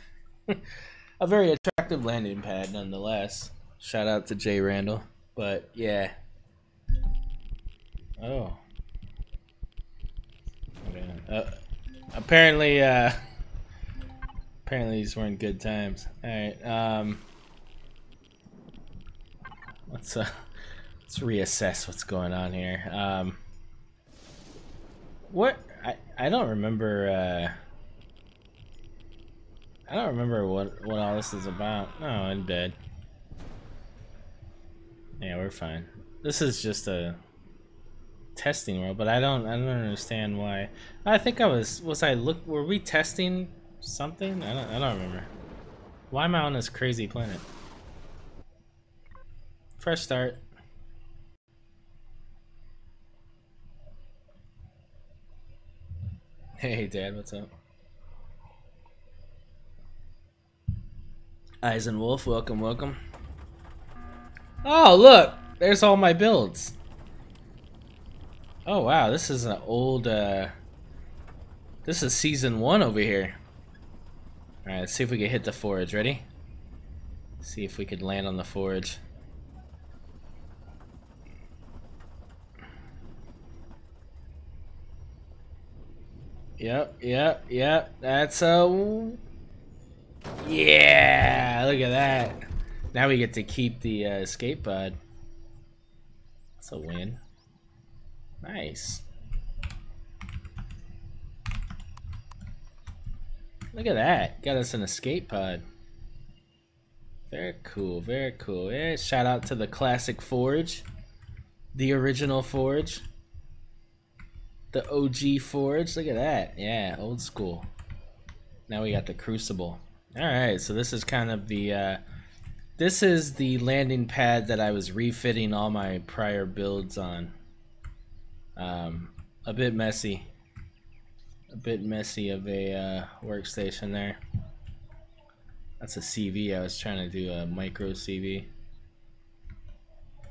A very attractive landing pad, nonetheless. Shout out to Jay Randall. But, yeah. Oh. Okay. Apparently these weren't good times. Alright, let's reassess what's going on here. What I don't remember what all this is about. Oh, I'm dead. Yeah, we're fine. This is just a testing world, but I don't understand why. I think were we testing something? I don't remember. Why am I on this crazy planet? Fresh start. Hey Dad, what's up? Eisenwolf, welcome, welcome. Oh look, there's all my builds. Oh wow, this is an old this is season 1 over here. Alright, let's see if we can hit the forge. Ready? See if we could land on the forge. Yep. That's a... Yeah, look at that. Now we get to keep the escape pod. That's a win. Nice. Look at that. Got us an escape pod. Very cool, very cool. Yeah, shout out to the classic forge. The original forge. The OG forge. Look at that. Yeah, old school. Now we got the crucible. Alright, so this is kind of the this is the landing pad that I was refitting all my prior builds on. A bit messy. A bit messy of a workstation there. That's a CV. I was trying to do a micro CV.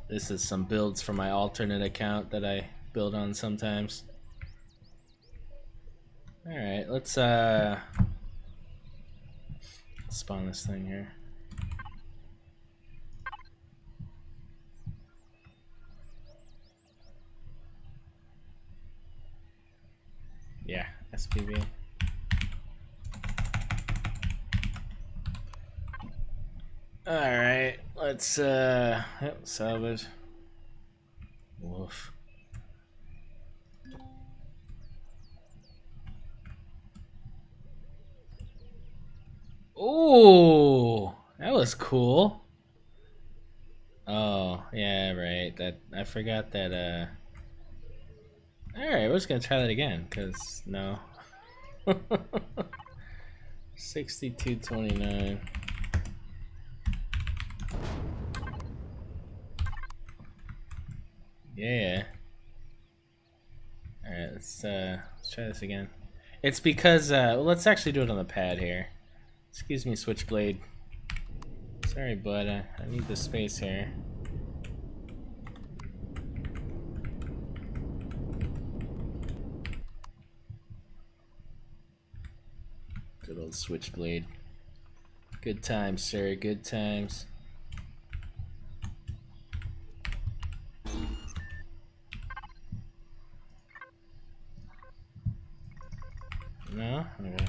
This is some builds for my alternate account that I build on sometimes. Alright, let's spawn this thing here. Yeah, SPV. Alright, let's yep, salvage. Woof. Ooh, that was cool. Yeah, right. That I forgot that. All right, we're just gonna try that again, cause no. 6229. Yeah. All right, let's try this again. It's because well, let's actually do it on the pad here. Excuse me, Switchblade. Sorry, bud. I need the space here. Good old Switchblade. Good times, sir. Good times. No? Okay.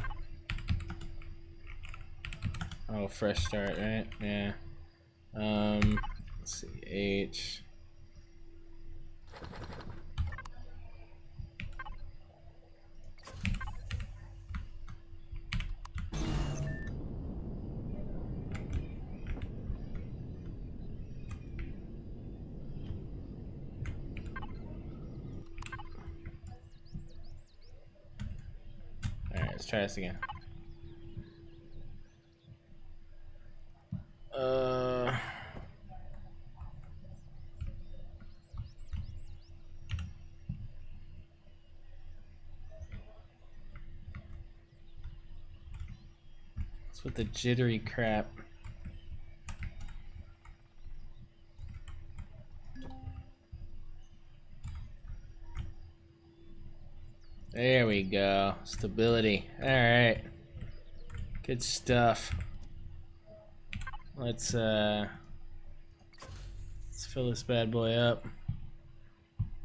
Oh, fresh start, right? Yeah. Let's see. H. Alright, let's try this again. What's with the jittery crap? There we go. Stability. Alright. Good stuff. Let's fill this bad boy up.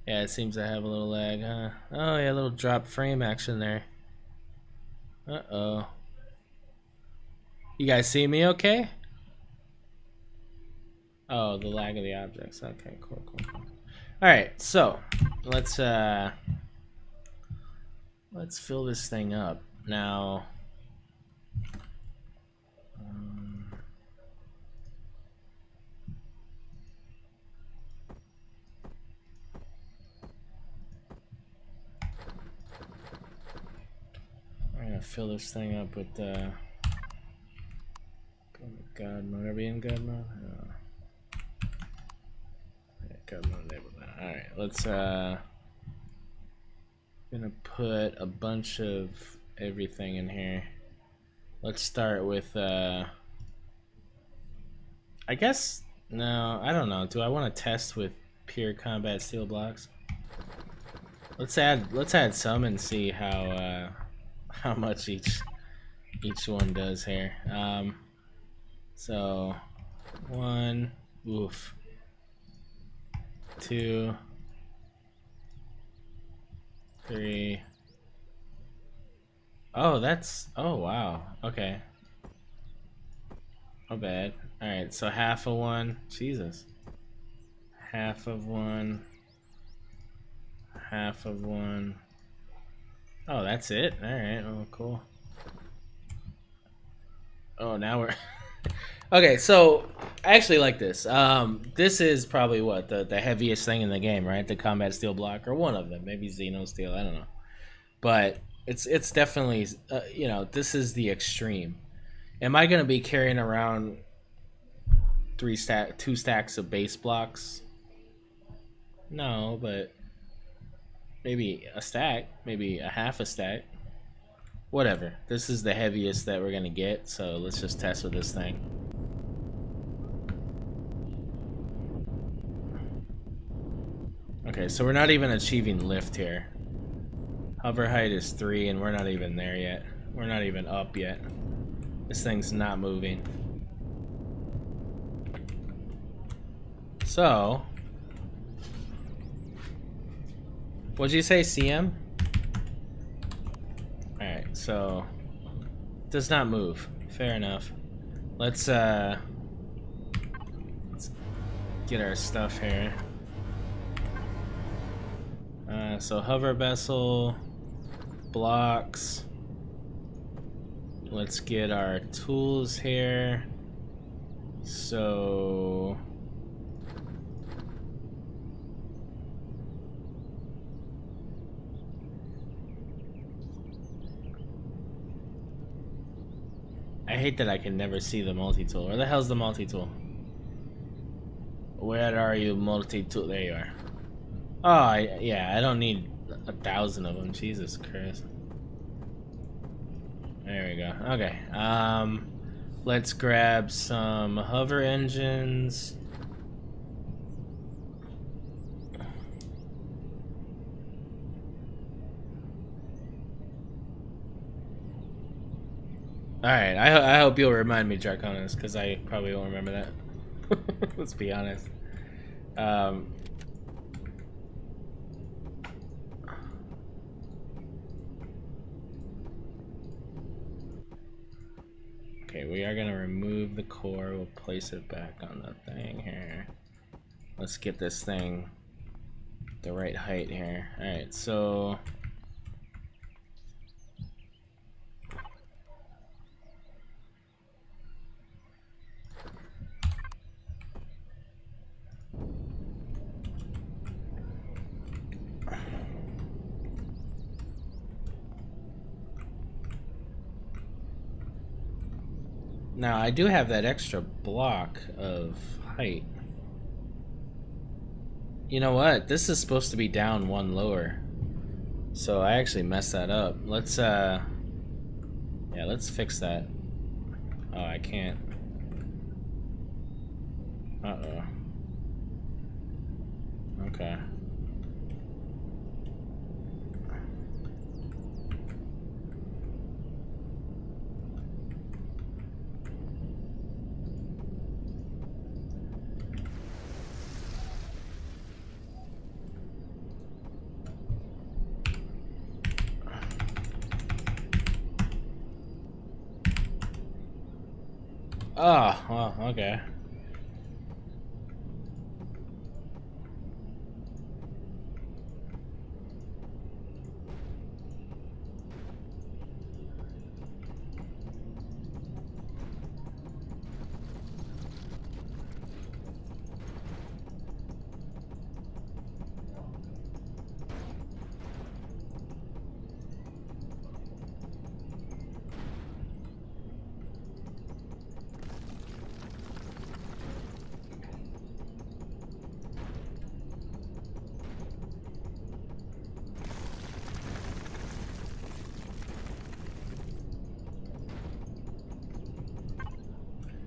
Yeah, it seems to have a little lag, huh? Oh yeah, a little drop frame action there. Uh-oh. You guys see me okay? Oh, the lag of the objects. Okay, cool. Alright, so let's fill this thing up. Now I'm gonna fill this thing up with God mode. Are we in God mode? Yeah, God mode enabled now. Alright, let's gonna put a bunch of everything in here. Let's start with I guess no, I don't know. Do I want to test with pure combat steel blocks? Let's add some and see how much each one does here. So 1, oof, 2, 3. Oh, that's, oh wow, okay. Not bad. Alright, so half of one, Jesus. Half of one. Half of one. Oh, that's it? Alright, oh cool. Oh, now we're okay, so I actually like this. This is probably what the heaviest thing in the game, right? The combat steel block, or one of them, maybe Xeno steel. I don't know, but it's definitely you know, this is the extreme. Am I gonna be carrying around 2 stacks of base blocks? No, but maybe a stack, maybe a half a stack. Whatever. This is the heaviest that we're gonna get, so let's just test with this thing. Okay, so we're not even achieving lift here. Hover height is 3 and we're not even there yet. We're not even up yet. This thing's not moving. So, what'd you say, CM? Alright, so does not move. Fair enough. Let's get our stuff here. So hover vessel, blocks. Let's get our tools here. So I hate that I can never see the multi-tool. Where the hell's the multi-tool? Where are you, multi-tool? There you are. Oh, yeah, I don't need 1,000 of them. Jesus Christ. There we go. Okay. Let's grab some hover engines. Alright, I hope you'll remind me, Draconis, because I probably won't remember that. Let's be honest. Okay, we are gonna remove the core. We'll place it back on the thing here. Let's get this thing the right height here. Alright, so... Now, I do have that extra block of height. You know what? This is supposed to be down one lower. So I actually messed that up. Let's, yeah, let's fix that. Oh, I can't. Uh-oh. Okay. Oh, well, okay.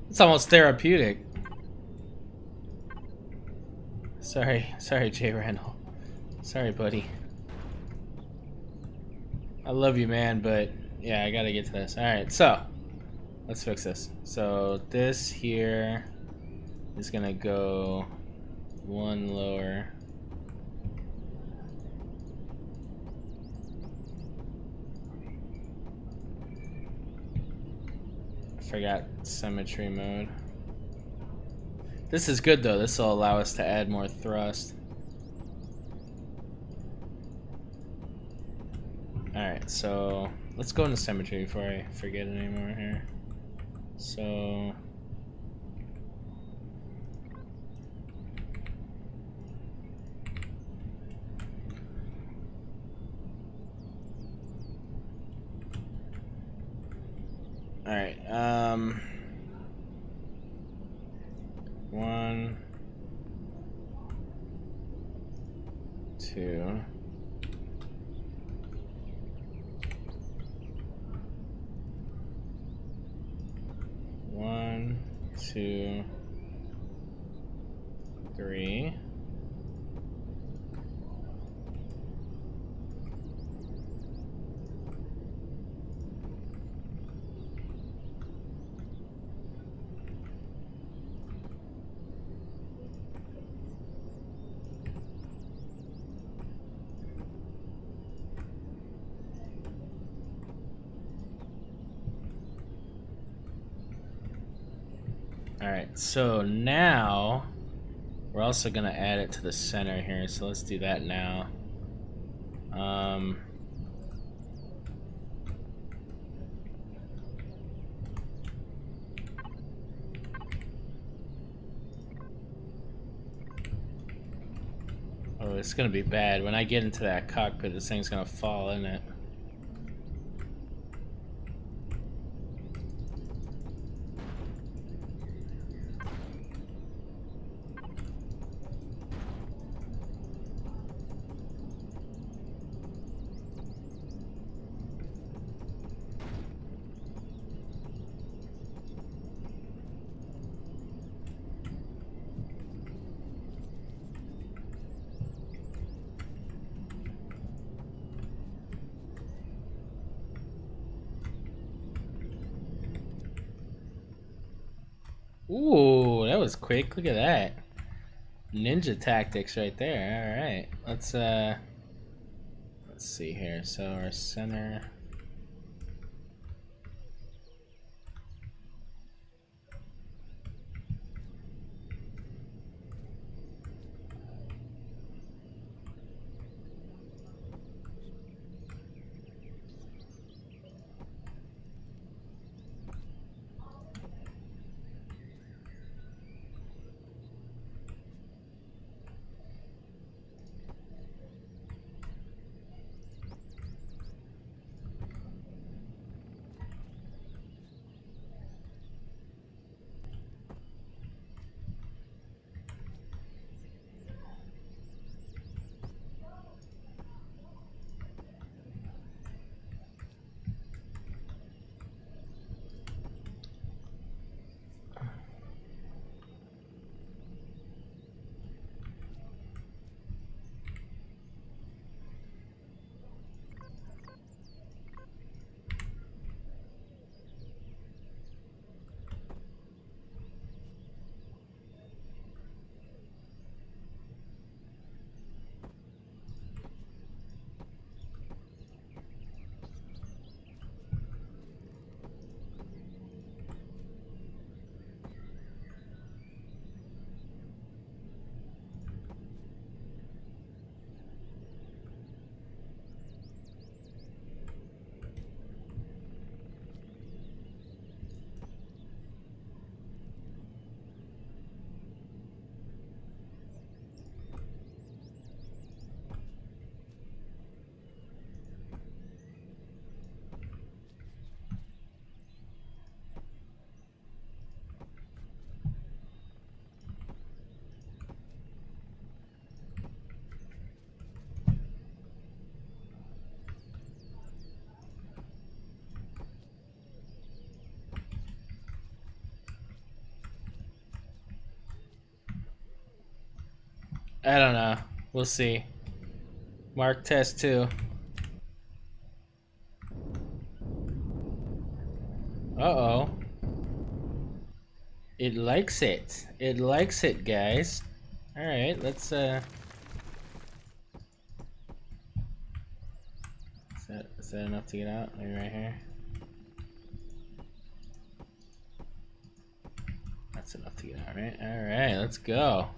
It's almost therapeutic. Sorry, Jay Randall. Sorry, buddy. I love you, man, but yeah, I gotta get to this. Alright, so let's fix this. So this here is gonna go one lower. Forgot symmetry mode. This is good though. This will allow us to add more thrust. Alright, so let's go into symmetry before I forget it anymore here. So alright, 1, 2. One, two, three. Alright, so now we're also gonna add it to the center here, so let's do that now. Oh, it's gonna be bad. When I get into that cockpit, this thing's gonna fall, isn't it? Ooh, that was quick. Look at that. Ninja tactics right there. All right. Let's see here. So our center. I don't know. We'll see. Mark test 2. Uh-oh. It likes it. It likes it, guys. Alright, let's Is that enough to get out? Maybe right here. That's enough to get out, right? Alright, let's go.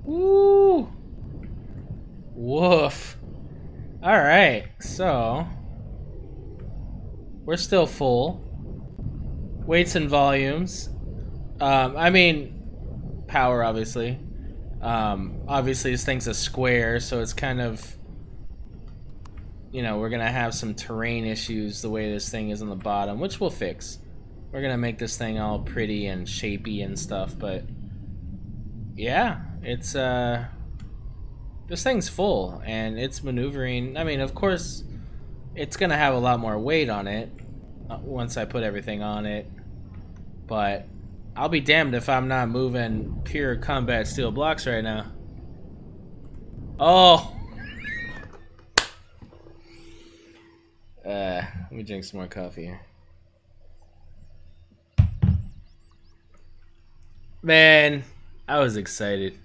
Woo! Woof. Alright, so we're still full. Weights and volumes. I mean, power, obviously. Obviously, this thing's a square, so it's kind of, you know, we're gonna have some terrain issues the way this thing is on the bottom, which we'll fix. We're gonna make this thing all pretty and shapy and stuff, but yeah, it's this thing's full and it's maneuvering. I mean, of course, it's gonna have a lot more weight on it once I put everything on it, but I'll be damned if I'm not moving pure combat steel blocks right now. Oh! Let me drink some more coffee here. Man, I was excited.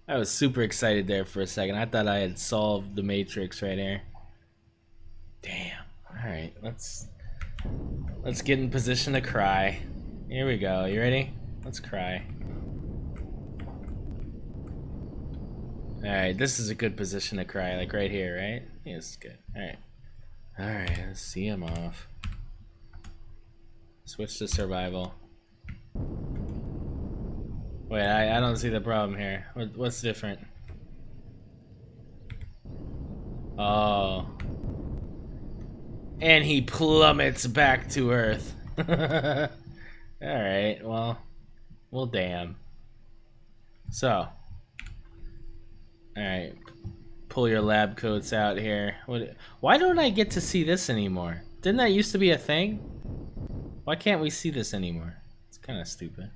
I was super excited there for a second. I thought I had solved the Matrix right here. Damn. Alright, let's get in position to cry. Here we go. You ready? Let's cry. Alright, this is a good position to cry, like right here, right? Yeah, this is good. Alright. Alright, let's see him off. Switch to survival. Wait, I don't see the problem here. What's different? Oh. And he plummets back to Earth. Alright, well damn. So. Alright. Pull your lab coats out here. Why don't I get to see this anymore? Didn't that used to be a thing? Why can't we see this anymore? It's kind of stupid.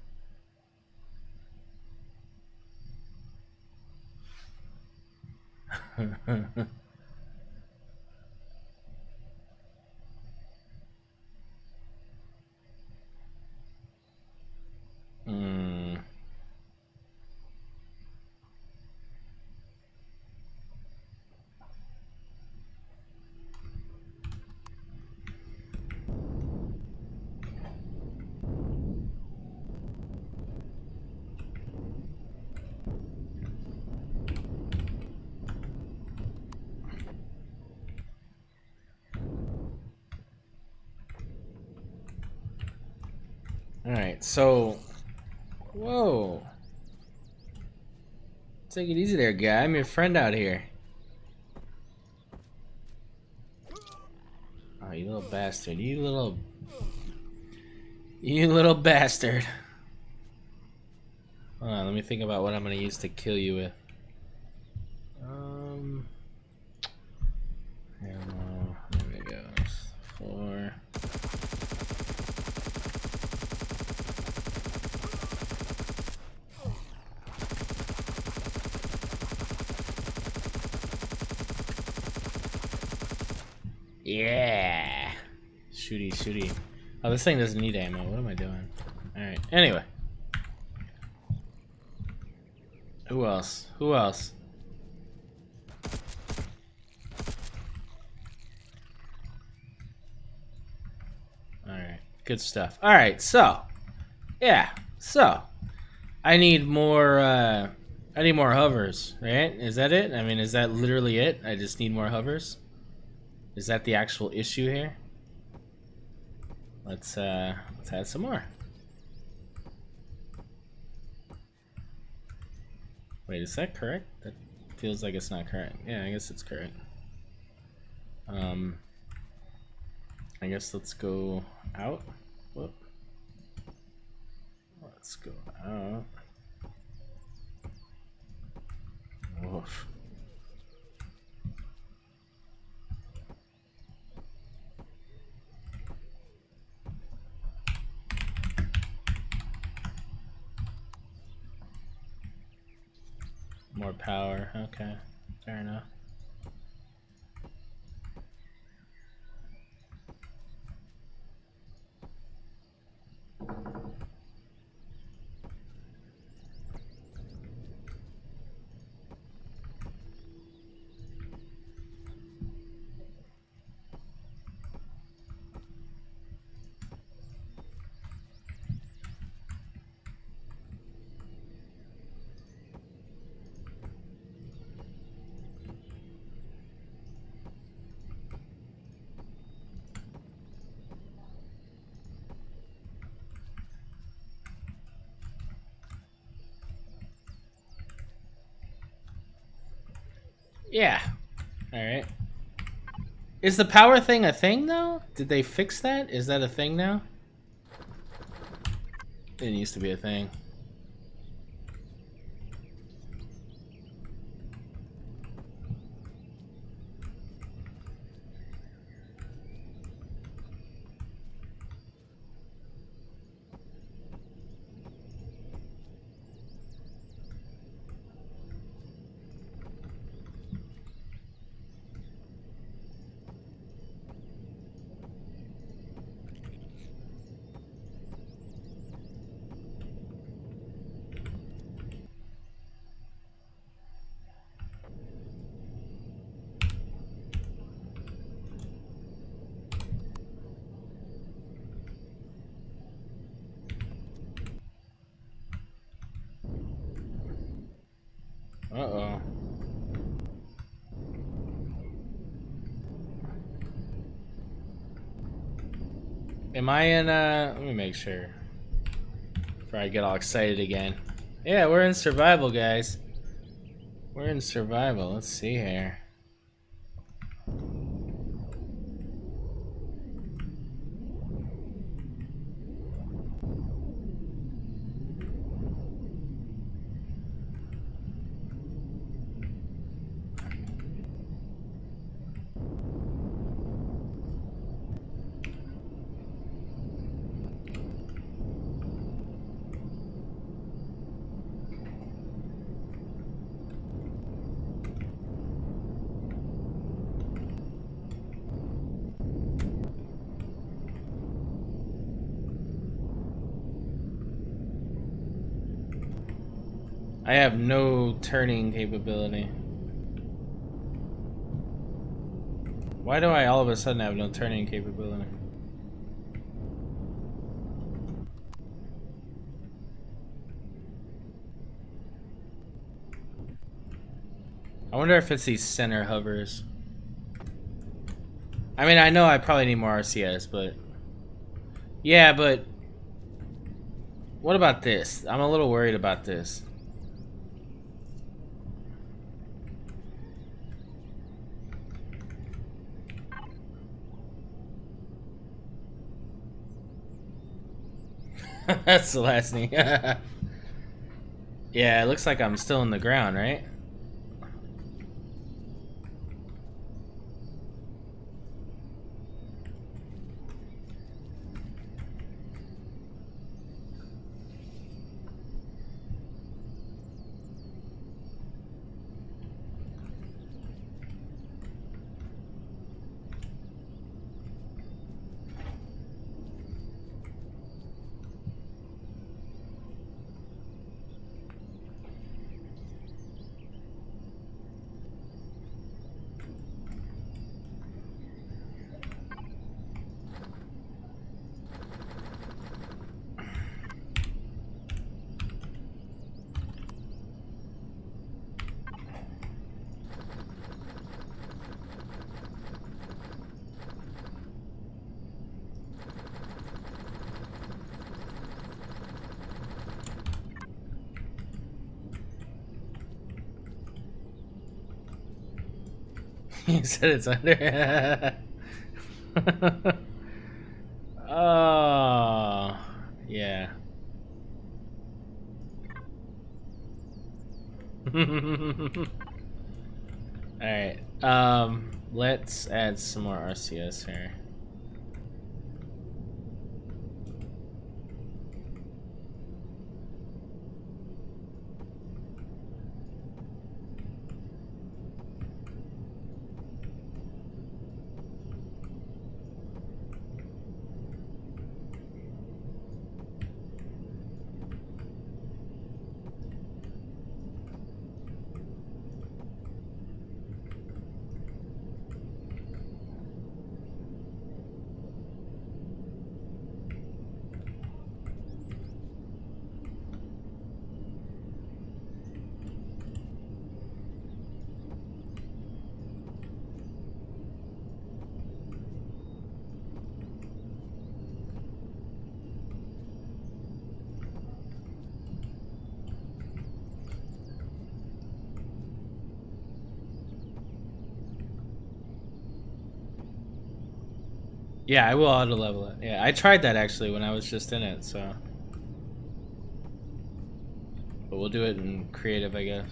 Alright, so... Whoa. Take it easy there, guy. I'm your friend out here. Oh, you little bastard. You little bastard. Hold on, let me think about what I'm gonna use to kill you with. Ammo. There we go. 4. Yeah. Shooty, shooty. Oh, this thing doesn't need ammo. What am I doing? Alright. Anyway. Who else? Who else? Alright. Good stuff. Alright, so. Yeah. So. I need more hovers, right? Is that it? I mean, is that literally it? I just need more hovers? Is that the actual issue here? Let's add some more. Wait, is that correct? That feels like it's not correct. Yeah, I guess it's correct. I guess let's go out. Whoop. Let's go out. Woof. More power, okay, fair enough. Yeah. Alright. Is the power thing a thing though? Did they fix that? Is that a thing now? It used to be a thing. Uh-oh. Am I in, let me make sure. Before I get all excited again. Yeah, we're in survival, guys. We're in survival. Let's see here. I have no turning capability. Why do I all of a sudden have no turning capability? I wonder if it's these center hovers. I mean, I know I probably need more RCS, but... Yeah, but... What about this? I'm a little worried about this. That's the last thing. Yeah, it looks like I'm still in the ground, right? You said it's under. Oh, yeah. Alright, let's add some more RCS here. Yeah, I will auto level it. Yeah, I tried that actually when I was just in it, so. But we'll do it in creative, I guess.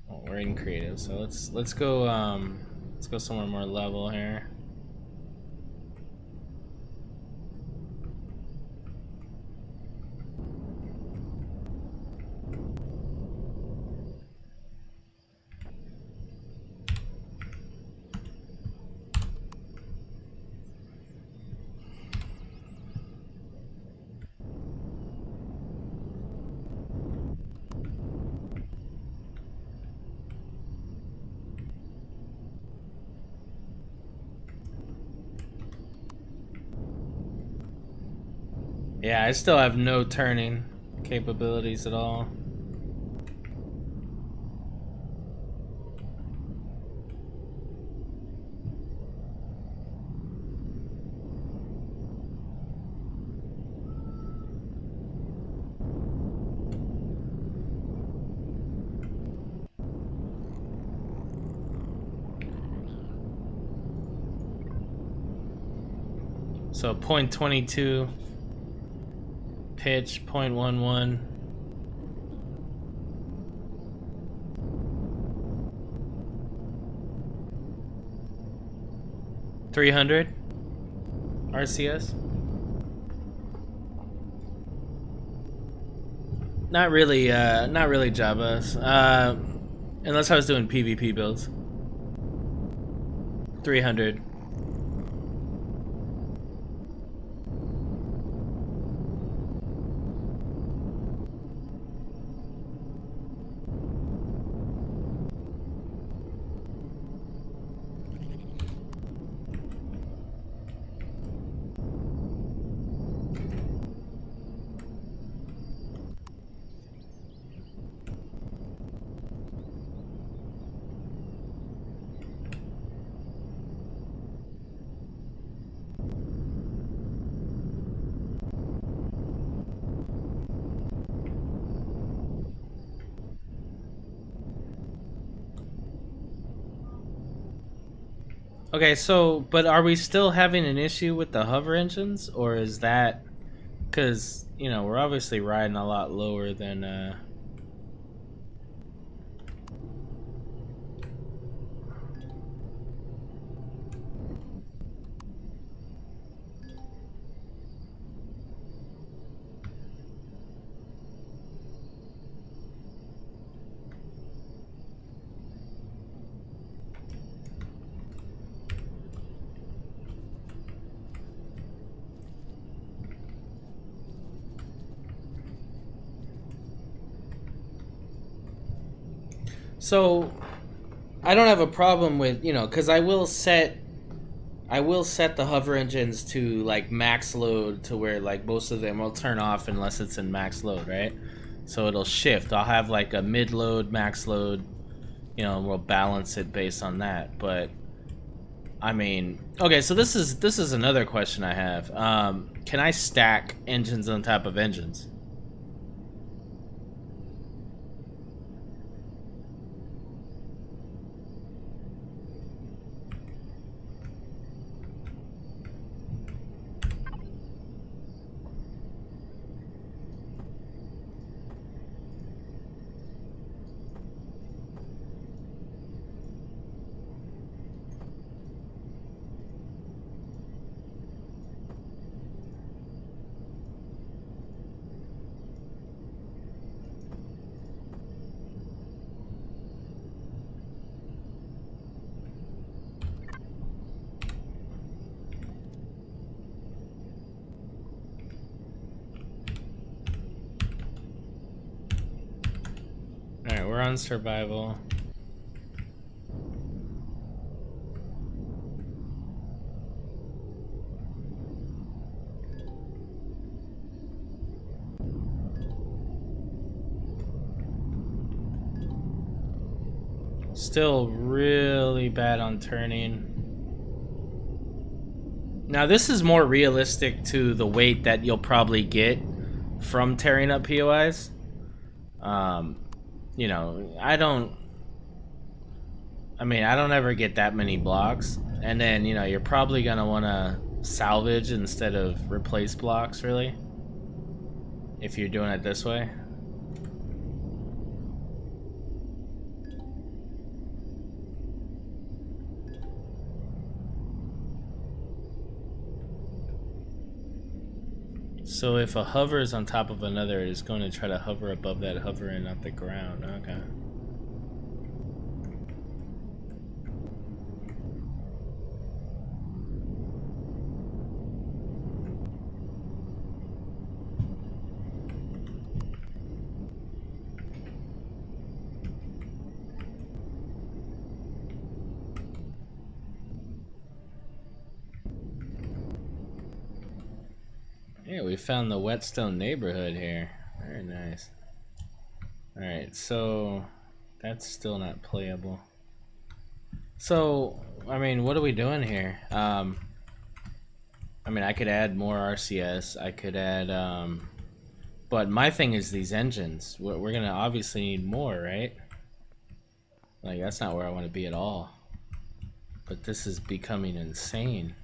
Well, we're in creative, so let's go somewhere more level here. Yeah, I still have no turning capabilities at all. So 0.22 pitch, 0.11. $300 RCS. Not really Java's. Unless I was doing PvP builds. 300. Okay, so, but are we still having an issue with the hover engines, or is that because, you know, we're obviously riding a lot lower than so I don't have a problem with, you know, because I will set the hover engines to like max load to where like most of them will turn off unless it's in max load, right? So it'll shift. I'll have like a mid load, max load, you know, and we'll balance it based on that. But I mean, okay, so this is another question I have. Can I stack engines on top of engines? Alright, we're on survival. Still really bad on turning. Now this is more realistic to the weight that you'll probably get from tearing up POIs. You know, I don't ever get that many blocks. And then, you know, you're probably gonna wanna salvage instead of replace blocks, really. If you're doing it this way. So if a hover is on top of another, it's going to try to hover above that hover and not the ground. Okay. Yeah, we found the Whetstone neighborhood here. Very nice. Alright, so that's still not playable. So, I mean, what are we doing here? I mean, I could add more RCS. I could add, but my thing is these engines. We're gonna obviously need more, right? Like, that's not where I want to be at all. But this is becoming insane.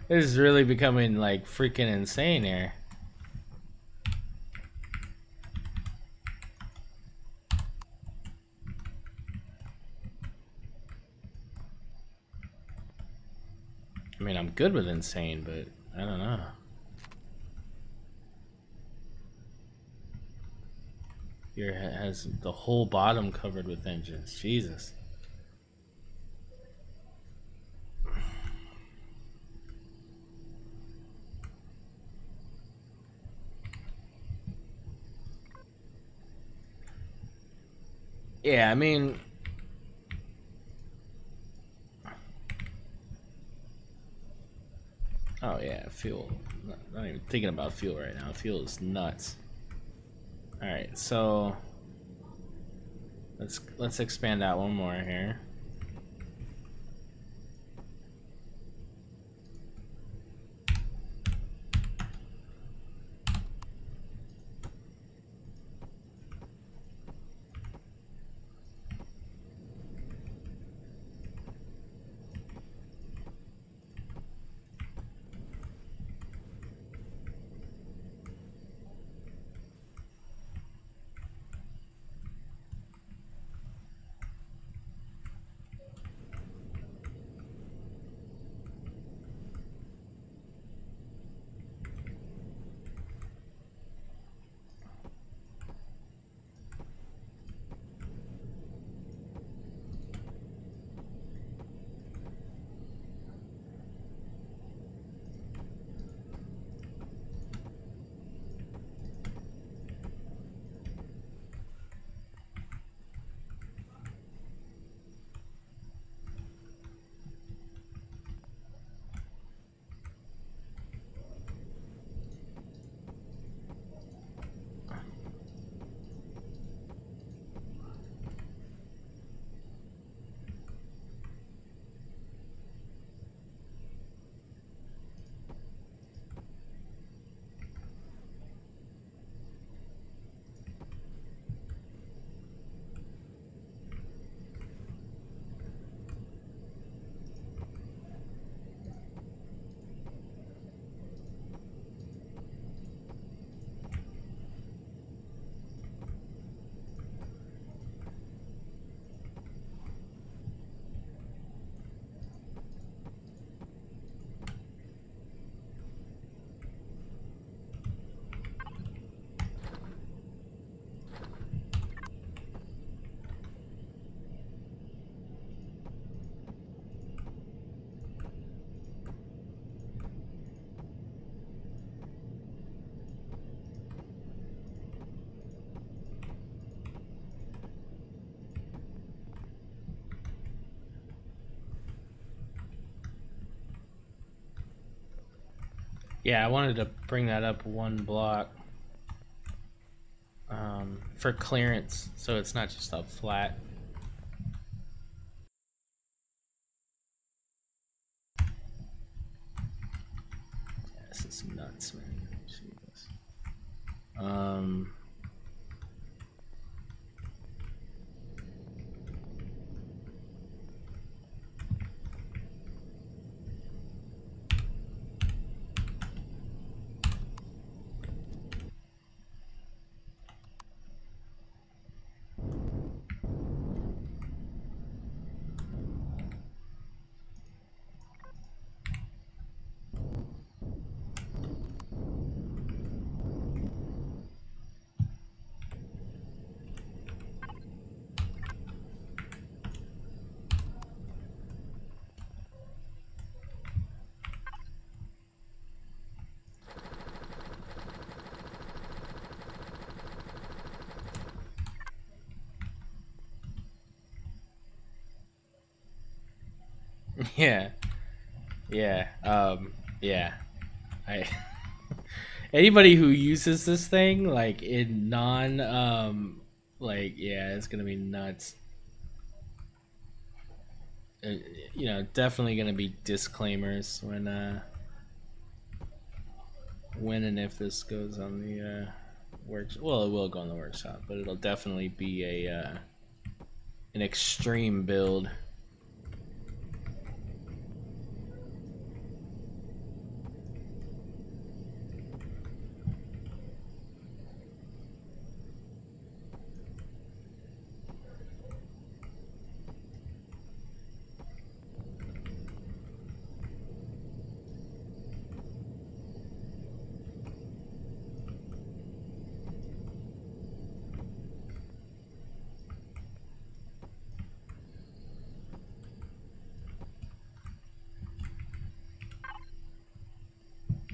This is really becoming, like, freaking insane here. I mean, I'm good with insane, but I don't know. Here it has the whole bottom covered with engines. Jesus. Yeah, I mean... Oh yeah, fuel. Not even thinking about fuel right now. Fuel is nuts. Alright, so... Let's expand out one more here. Yeah, I wanted to bring that up one block for clearance, so it's not just a flat. Yeah, this is nuts, man. Jesus. Yeah, yeah, yeah. I anybody who uses this thing like in non like yeah, it's gonna be nuts. You know, definitely gonna be disclaimers when and if this goes on the works. Well, it will go on the workshop, but it'll definitely be a an extreme build.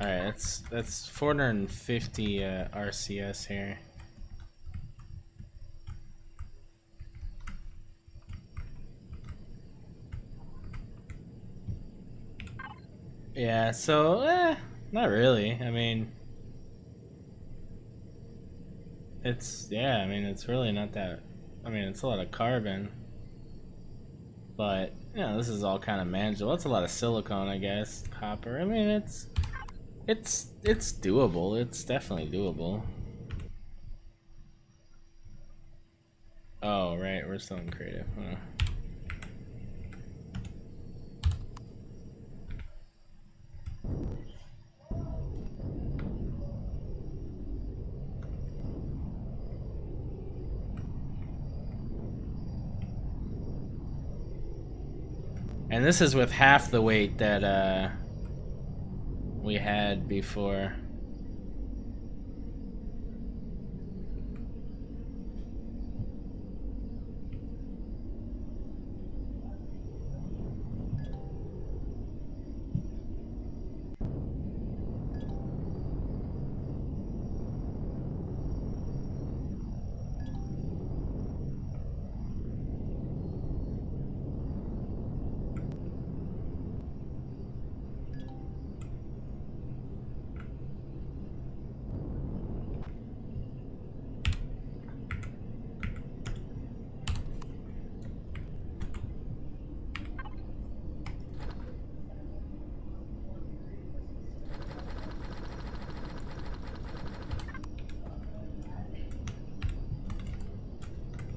All right, that's 450 RCS here. Yeah, so not really. I mean, it's yeah. I mean, it's really not that. I mean, it's a lot of carbon, but you know, this is all kind of manageable. It's a lot of silicone, I guess. Copper. I mean, it's doable. It's definitely doable. Oh right, we're still in creative. Huh. And this is with half the weight that we had before.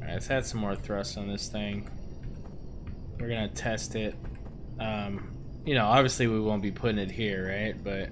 Alright, let's add some more thrust on this thing. We're gonna test it. You know, obviously we won't be putting it here, right? But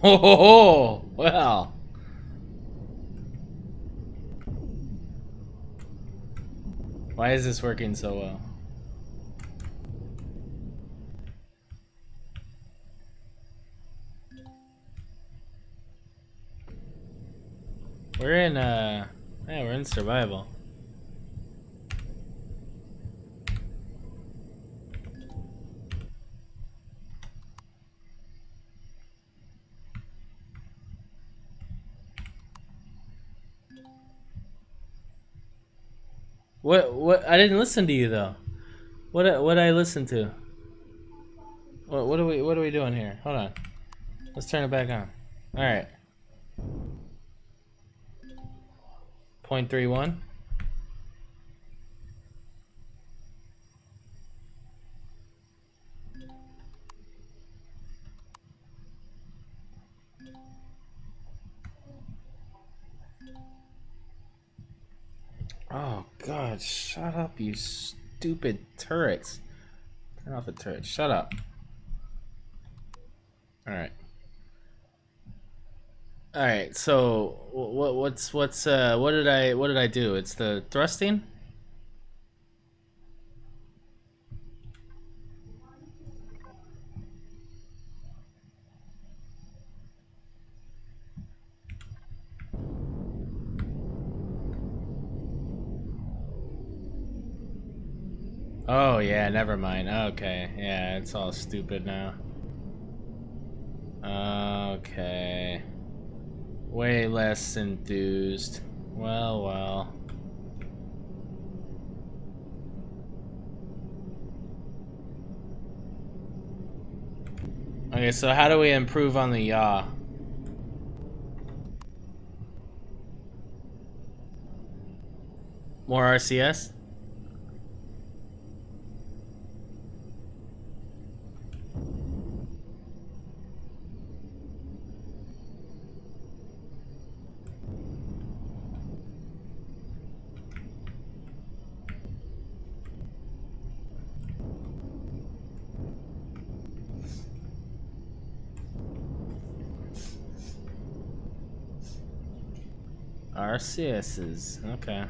Oh, well. Why is this working so well? We're in, yeah, we're in survival. What, I didn't listen to you, though. What did I listen to? What are we doing here? Hold on. Let's turn it back on. Alright. 0.31. Oh god, shut up, you stupid turrets. Turn off the turret. Shut up. Alright. Alright, so what did I do? It's the thrusting? Oh yeah, never mind. Okay, yeah, it's all stupid now. Okay. Way less enthused. Well, well. Okay, so how do we improve on the yaw? More RCS? RCS's, okay.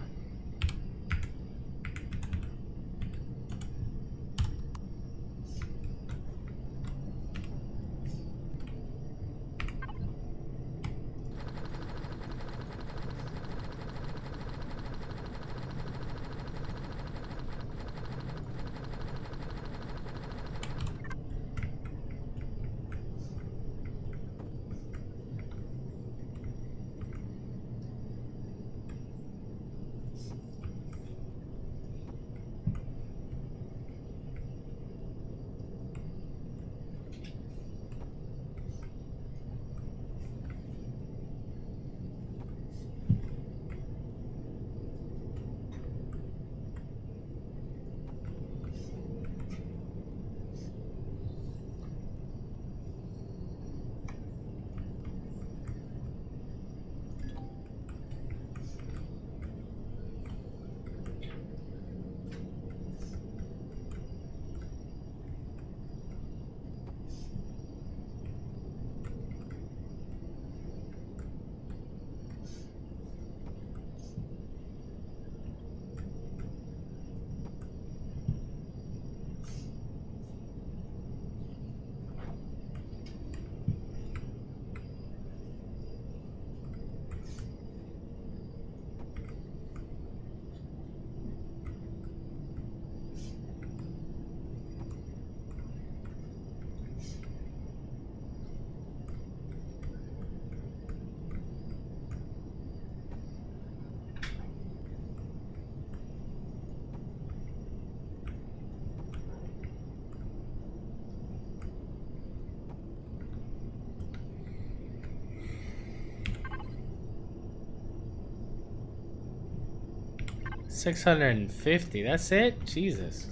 $650. That's it? Jesus.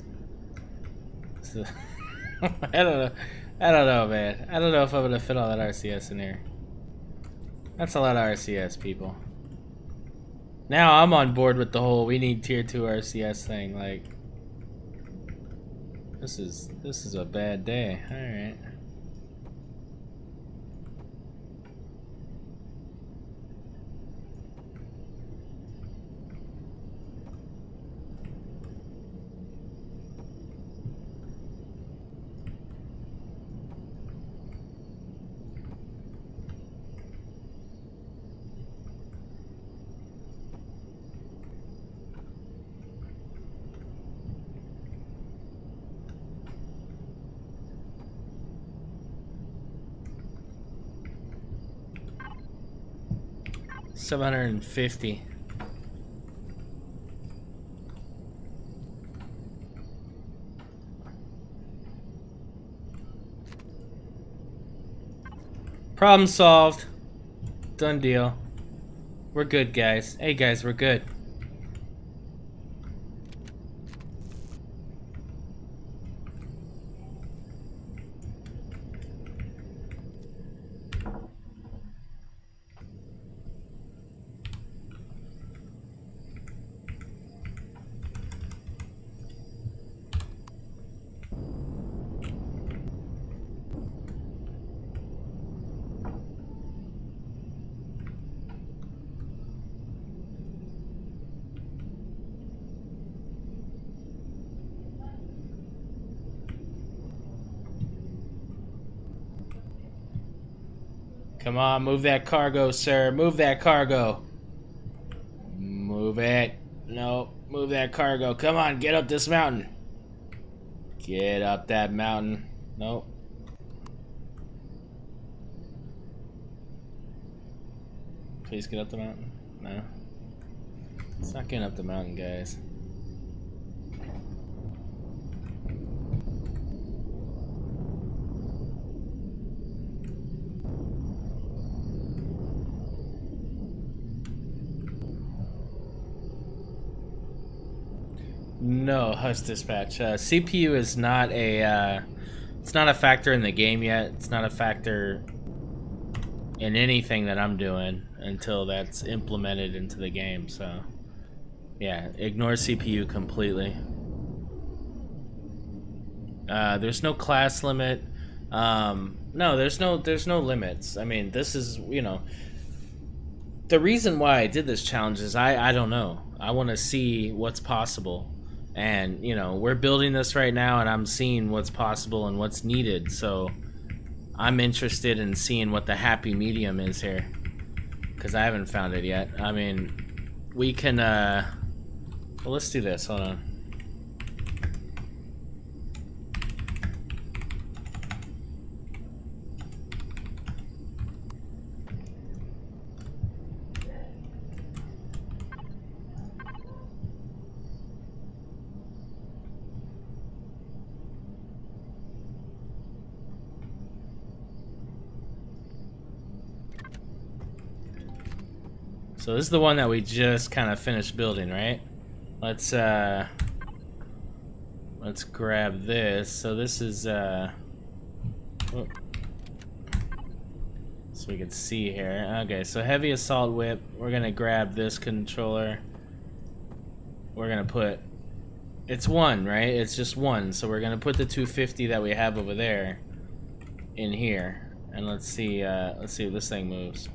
I don't know. I don't know, man. I don't know if I'm gonna fit all that RCS in here. That's a lot of RCS, people. Now I'm on board with the whole we need tier 2 RCS thing. Like, this is a bad day. All right. 750. Problem solved. Done deal. We're good, guys. Hey, guys, we're good. Come on, move that cargo, sir. Move that cargo. Move it. No, move that cargo. Come on, get up this mountain. Get up that mountain. Nope. Please get up the mountain. No. It's not getting up the mountain, guys. No, Hush Dispatch. CPU is not a, it's not a factor in the game yet. It's not a factor in anything that I'm doing until that's implemented into the game, so yeah, ignore CPU completely. There's no class limit. No, there's no limits. I mean, this is, you know, the reason why I did this challenge is I don't know. I want to see what's possible. And, you know, we're building this right now and I'm seeing what's possible and what's needed. So I'm interested in seeing what the happy medium is here. Because I haven't found it yet. I mean, we can, well, let's do this. Hold on. So this is the one that we just kind of finished building, right? Let's grab this. So this is so we can see here. Okay, so heavy assault whip. We're gonna grab this controller. We're gonna put, it's one, right? It's just one. So we're gonna put the 250 that we have over there in here, and let's see if this thing moves.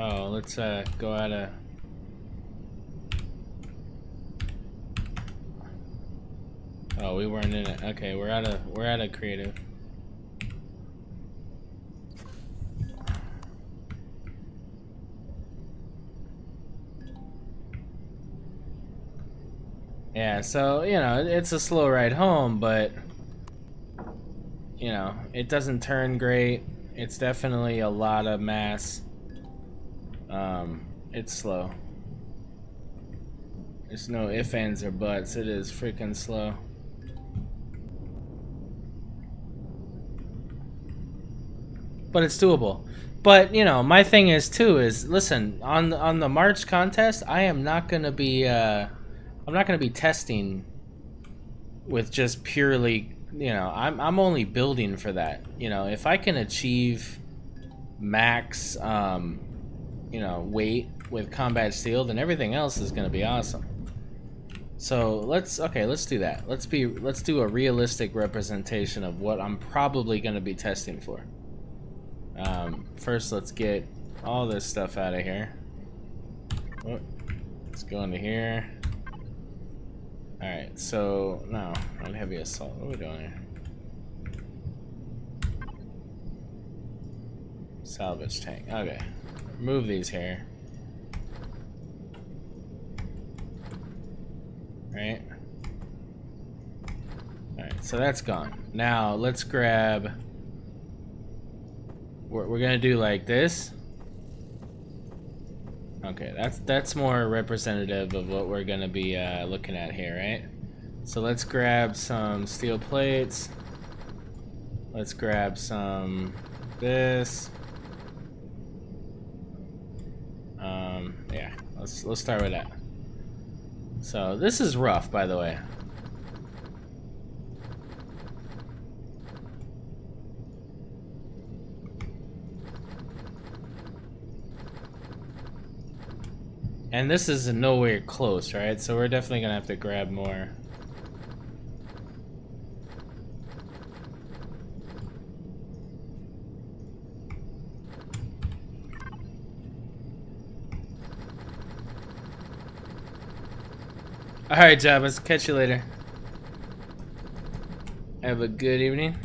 Oh, let's go out of. Oh, we weren't in it. Okay, we're out of creative. Yeah, so, you know, it's a slow ride home, but you know, it doesn't turn great. It's definitely a lot of mass. It's slow. There's no ifs, ands, or buts. It is freaking slow. But it's doable. But, you know, my thing is too is, listen, on the March contest, I am not gonna be I'm not gonna be testing with just purely, you know, I'm only building for that. You know, if I can achieve max you know, weight with combat steel, then everything else is gonna be awesome. So let's do that. Let's do a realistic representation of what I'm probably gonna be testing for. First, let's get all this stuff out of here. Oh, let's go into here. Alright, so no, not heavy assault. What are we doing here? Salvage tank. Okay. Remove these here. right? Alright, so that's gone. Now let's grab... We're gonna do like this. Okay, that's more representative of what we're gonna be looking at here, right? So let's grab some steel plates. Let's grab some this. Yeah, let's start with that. So this is rough, by the way. And this is nowhere close, right? So we're definitely gonna have to grab more. Alright, Jabbas, catch you later. Have a good evening.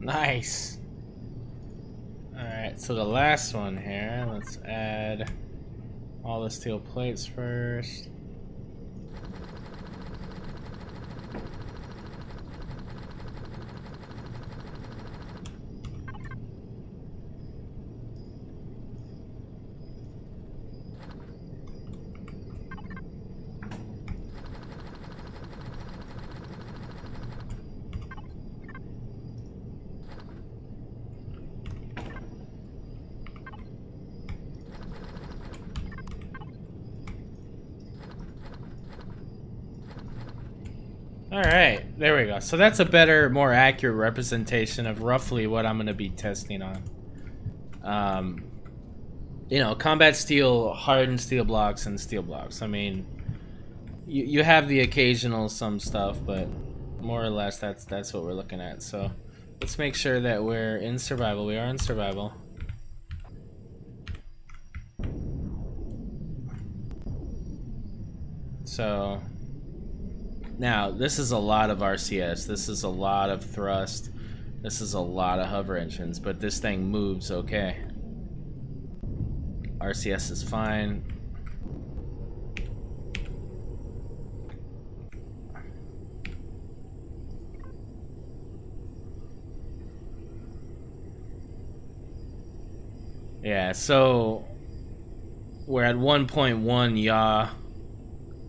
Nice. Alright, so the last one here, let's add all the steel plates first. Alright, there we go. So that's a better, more accurate representation of roughly what I'm going to be testing on. You know, combat steel, hardened steel blocks, and steel blocks. I mean, you have the occasional some stuff, but more or less that's what we're looking at. So let's make sure that we're in survival. We are in survival. So... now, this is a lot of RCS, this is a lot of thrust, this is a lot of hover engines, but this thing moves okay. RCS is fine. Yeah, so we're at 1.1 yaw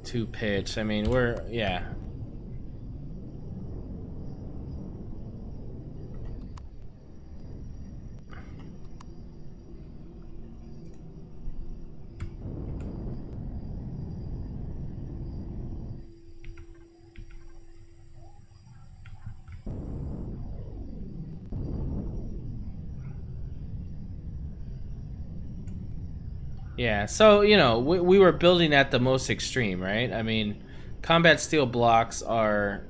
to pitch. I mean, we're, yeah. Yeah, so, you know, we were building at the most extreme, right? I mean, combat steel blocks are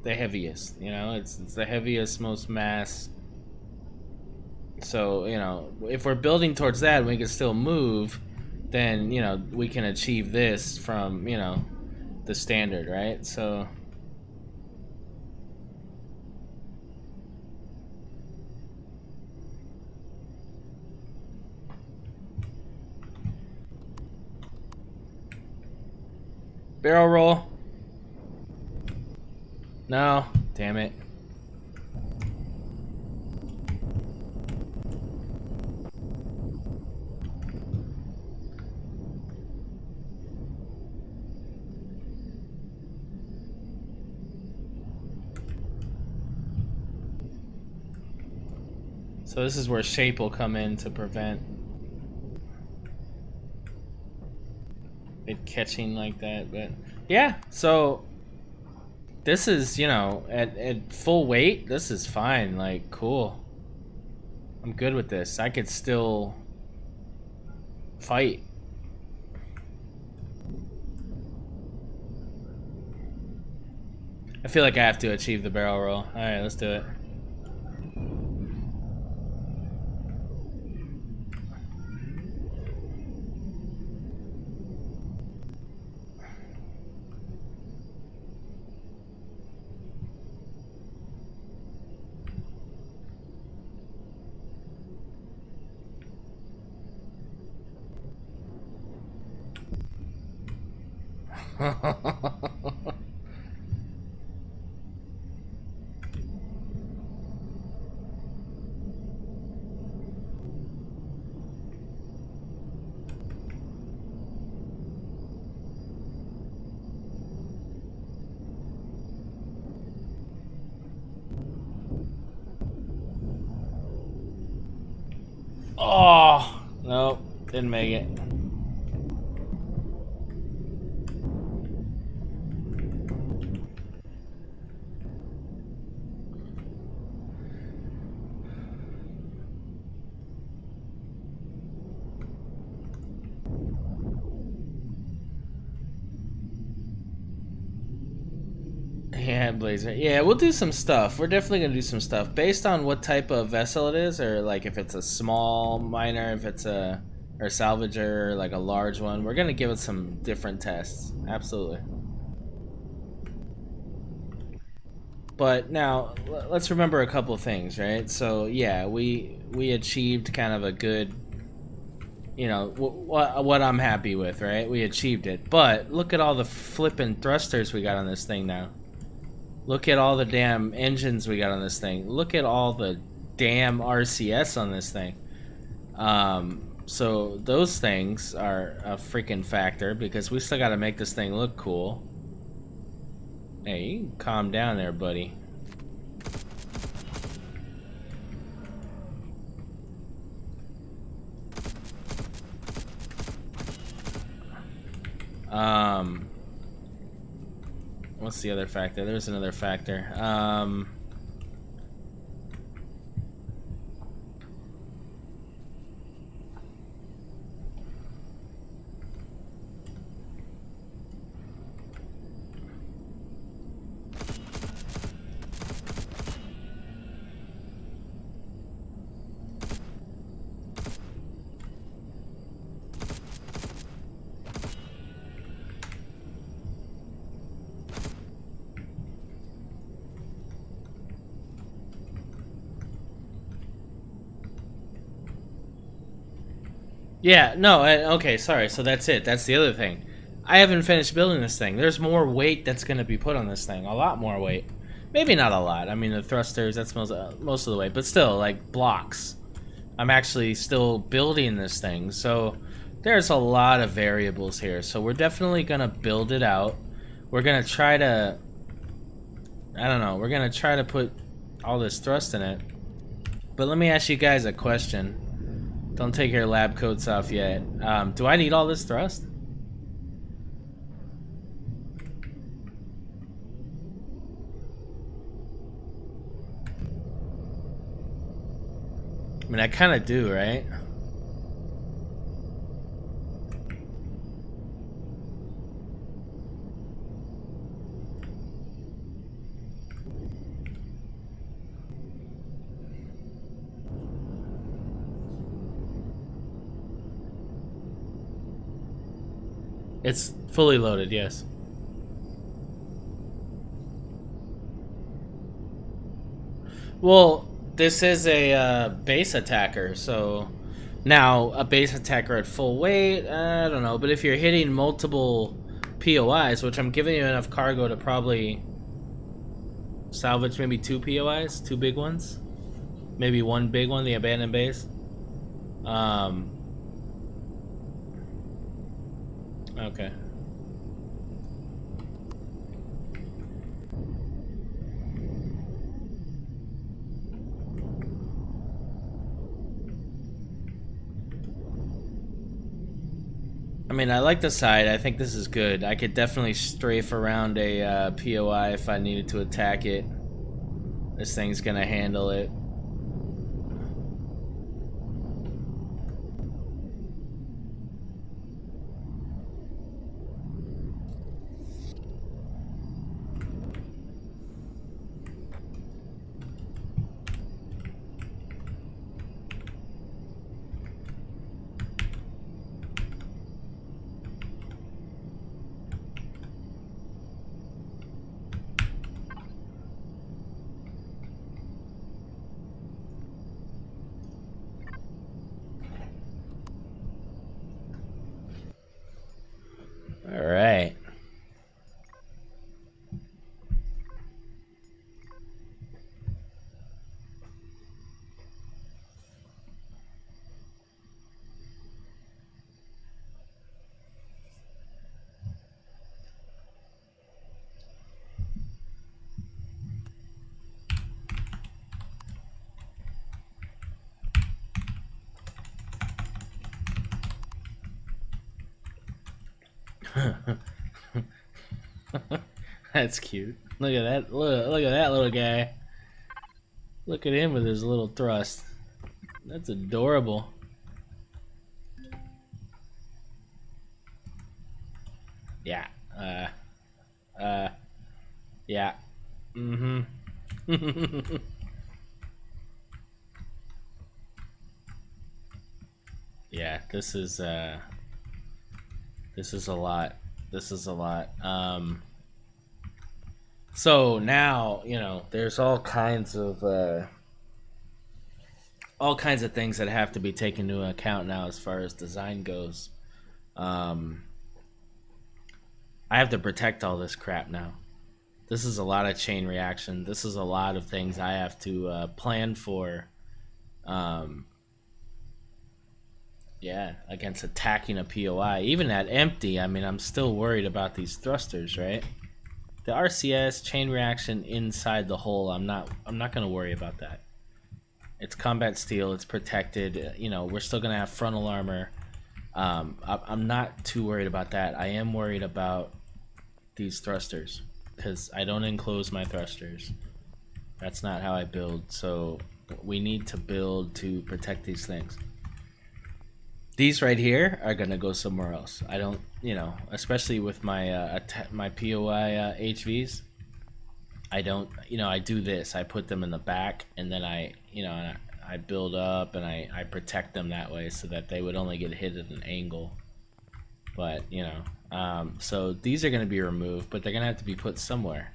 the heaviest, you know? It's the heaviest, most mass. So, you know, if we're building towards that and we can still move, then, you know, we can achieve this from, you know, the standard, right? So... Barrel roll. No, damn it. So this is where shape will come in to prevent it catching like that, but yeah, so this is, you know, at full weight, this is fine, like, cool. I'm good with this. I could still fight. I feel like I have to achieve the barrel roll. Alright, let's do it. Oh, nope, didn't make it. Yeah, Blazer. Yeah, we'll do some stuff. We're definitely gonna do some stuff based on what type of vessel it is, or like if it's a small miner, if it's a or salvager, like a large one. We're gonna give it some different tests. Absolutely. But now let's remember a couple things, right? So yeah, we achieved kind of a good, you know, what I'm happy with, right? We achieved it. But look at all the flippin' thrusters we got on this thing now. Look at all the damn engines we got on this thing. Look at all the damn RCS on this thing. So those things are a freaking factor because we still got to make this thing look cool. Hey, you can calm down there, buddy. What's the other factor? There's another factor. Yeah, no, okay, sorry. So that's it. That's the other thing. I haven't finished building this thing. There's more weight that's going to be put on this thing. A lot more weight. Maybe not a lot. I mean, the thrusters, that's most of the weight. But still, like, blocks. I'm actually still building this thing. So there's a lot of variables here. So we're definitely going to build it out. We're going to try to... I don't know. We're going to try to put all this thrust in it. But let me ask you guys a question. Don't take your lab coats off yet. Do I need all this thrust? I mean, I kind of do, right? It's fully loaded, yes. Well, this is a base attacker, so now a base attacker at full weight, I don't know, but if you're hitting multiple POIs, which I'm giving you enough cargo to probably salvage maybe 2 POIs, 2 big ones, maybe 1 big one, the abandoned base. Okay. I mean, I like the side. I think this is good. I could definitely strafe around a POI if I needed to attack it. This thing's gonna handle it. All right. That's cute. Look at that. Look at that little guy. Look at him with his little thrust. That's adorable. Yeah. Yeah. Mm-hmm. Yeah, this is a lot. This is a lot. So now, you know, there's all kinds of things that have to be taken into account now as far as design goes. I have to protect all this crap now. This is a lot of chain reaction. This is a lot of things I have to plan for. Yeah, against attacking a POI. Even at empty, I mean, I'm still worried about these thrusters, right? The RCS chain reaction inside the hull, I'm not gonna worry about that. It's combat steel, it's protected. You know, we're still gonna have frontal armor. I'm not too worried about that. I am worried about these thrusters because I don't enclose my thrusters. That's not how I build. So we need to build to protect these things. These right here are gonna go somewhere else. I don't, you know, especially with my my POI HVs. I don't, you know, I do this. I put them in the back, and then I, you know, I build up and I protect them that way so that they would only get hit at an angle. But you know, so these are gonna be removed, but they're gonna have to be put somewhere,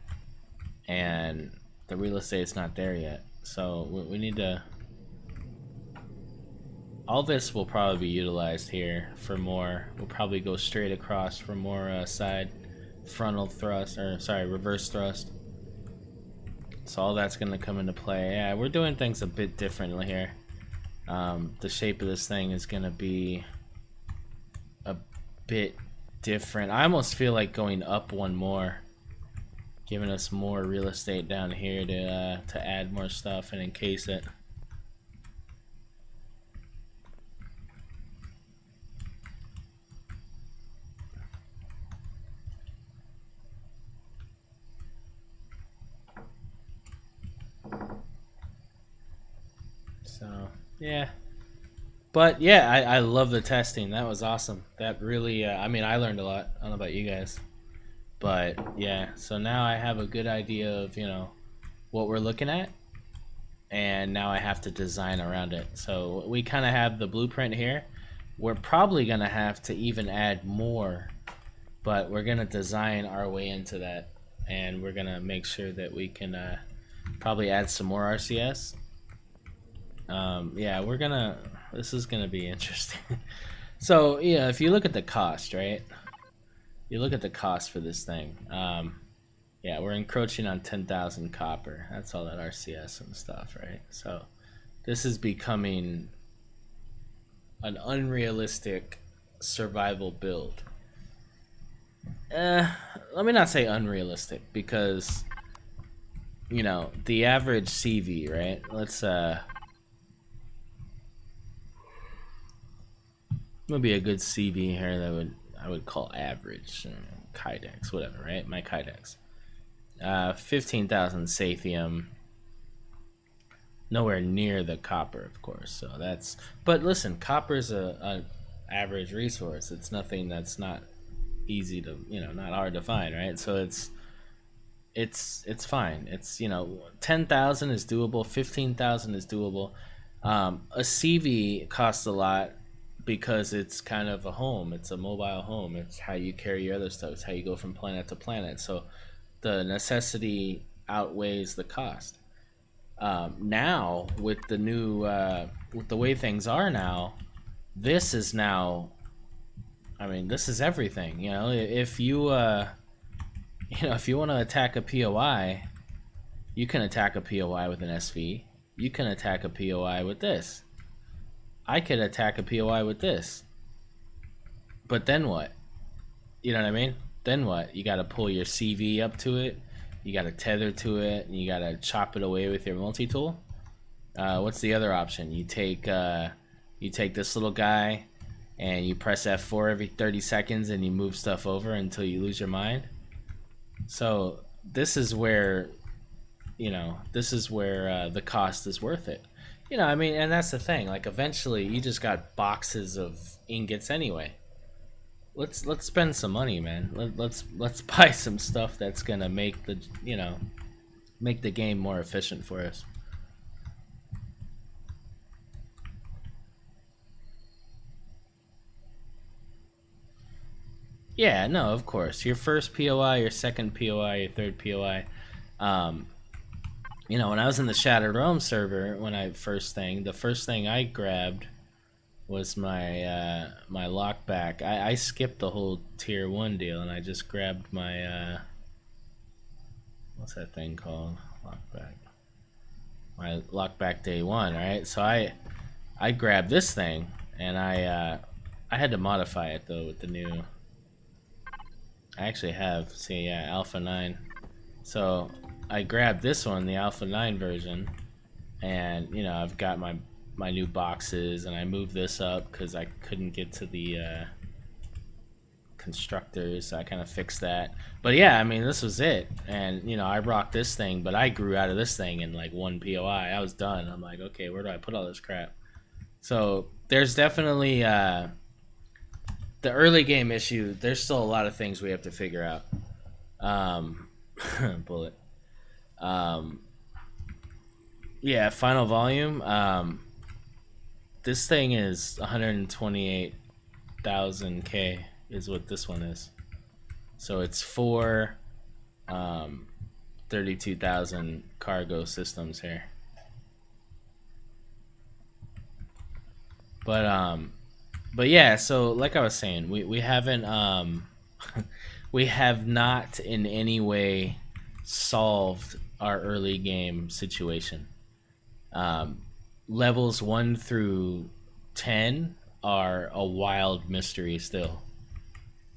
and the real estate's not there yet. So we need to. All this will probably be utilized here for more. We'll probably go straight across for more side frontal thrust, or sorry, reverse thrust. So all that's going to come into play. Yeah, we're doing things a bit differently here. The shape of this thing is going to be a bit different. I almost feel like going up one more, giving us more real estate down here to add more stuff and encase it. So yeah, but yeah, I love the testing. That was awesome. That really, I mean, I learned a lot. I don't know about you guys, but yeah. So now I have a good idea of, you know, what we're looking at, and now I have to design around it. So we kind of have the blueprint here. We're probably gonna have to even add more but we're gonna design our way into that, and we're gonna make sure that we can probably add some more RCS. Yeah, this is gonna be interesting. So yeah, if you look at the cost, right? You look at the cost for this thing. Yeah, we're encroaching on 10,000 copper. That's all that RCS and stuff, right? So this is becoming an unrealistic survival build. Let me not say unrealistic, because you know the average CV, right? Let's maybe a good CV here that I would call average, Kydex, whatever, right? My Kydex, 15,000 Sathium. Nowhere near the copper, of course. So that's. But listen, copper is a average resource. It's nothing that's not easy to, not hard to find, right? So it's fine. It's 10,000 is doable. 15,000 is doable. A CV costs a lot because it's kind of a home. It's a mobile home. It's how you carry your other stuff. It's how you go from planet to planet. So the necessity outweighs the cost. Now with the new with the way things are now, this is now, I mean, this is everything. If you if you want to attack a POI, you can attack a POI with an SV. You can attack a POI with this. I could attack a POI with this. But then what? You know what I mean? Then what? You got to pull your CV up to it. You got to tether to it, and you got to chop it away with your multi-tool. What's the other option? You take this little guy, and you press F4 every 30 seconds, and you move stuff over until you lose your mind. So this is where, the cost is worth it. I mean, and that's the thing. Like, eventually, you just got boxes of ingots anyway. Let's spend some money, man. Let's buy some stuff that's gonna make the make the game more efficient for us. Yeah, no, of course. Your first POI, your second POI, your third POI. When I was in the Shattered Realm server, the first thing I grabbed was my my lockback. I skipped the whole tier 1 deal, and I just grabbed my what's that thing called? Lockback. My lockback day 1, right? So I grabbed this thing, and I had to modify it though with the new. I actually have, see, yeah, Alpha 9. So I grabbed this one, the Alpha 9 version, and I've got my new boxes, and I moved this up because I couldn't get to the constructors, so I kind of fixed that. But yeah, I mean, this was it, and I rocked this thing, but I grew out of this thing in like 1 POI. I was done. I'm like, okay, where do I put all this crap? So there's definitely the early game issue. There's still a lot of things we have to figure out. Bullet. Yeah, final volume. This thing is 128,000 K is what this one is. So it's 4 32,000 cargo systems here. But yeah, so like I was saying, we haven't we have not in any way solved our early game situation. Levels 1 through 10 are a wild mystery still.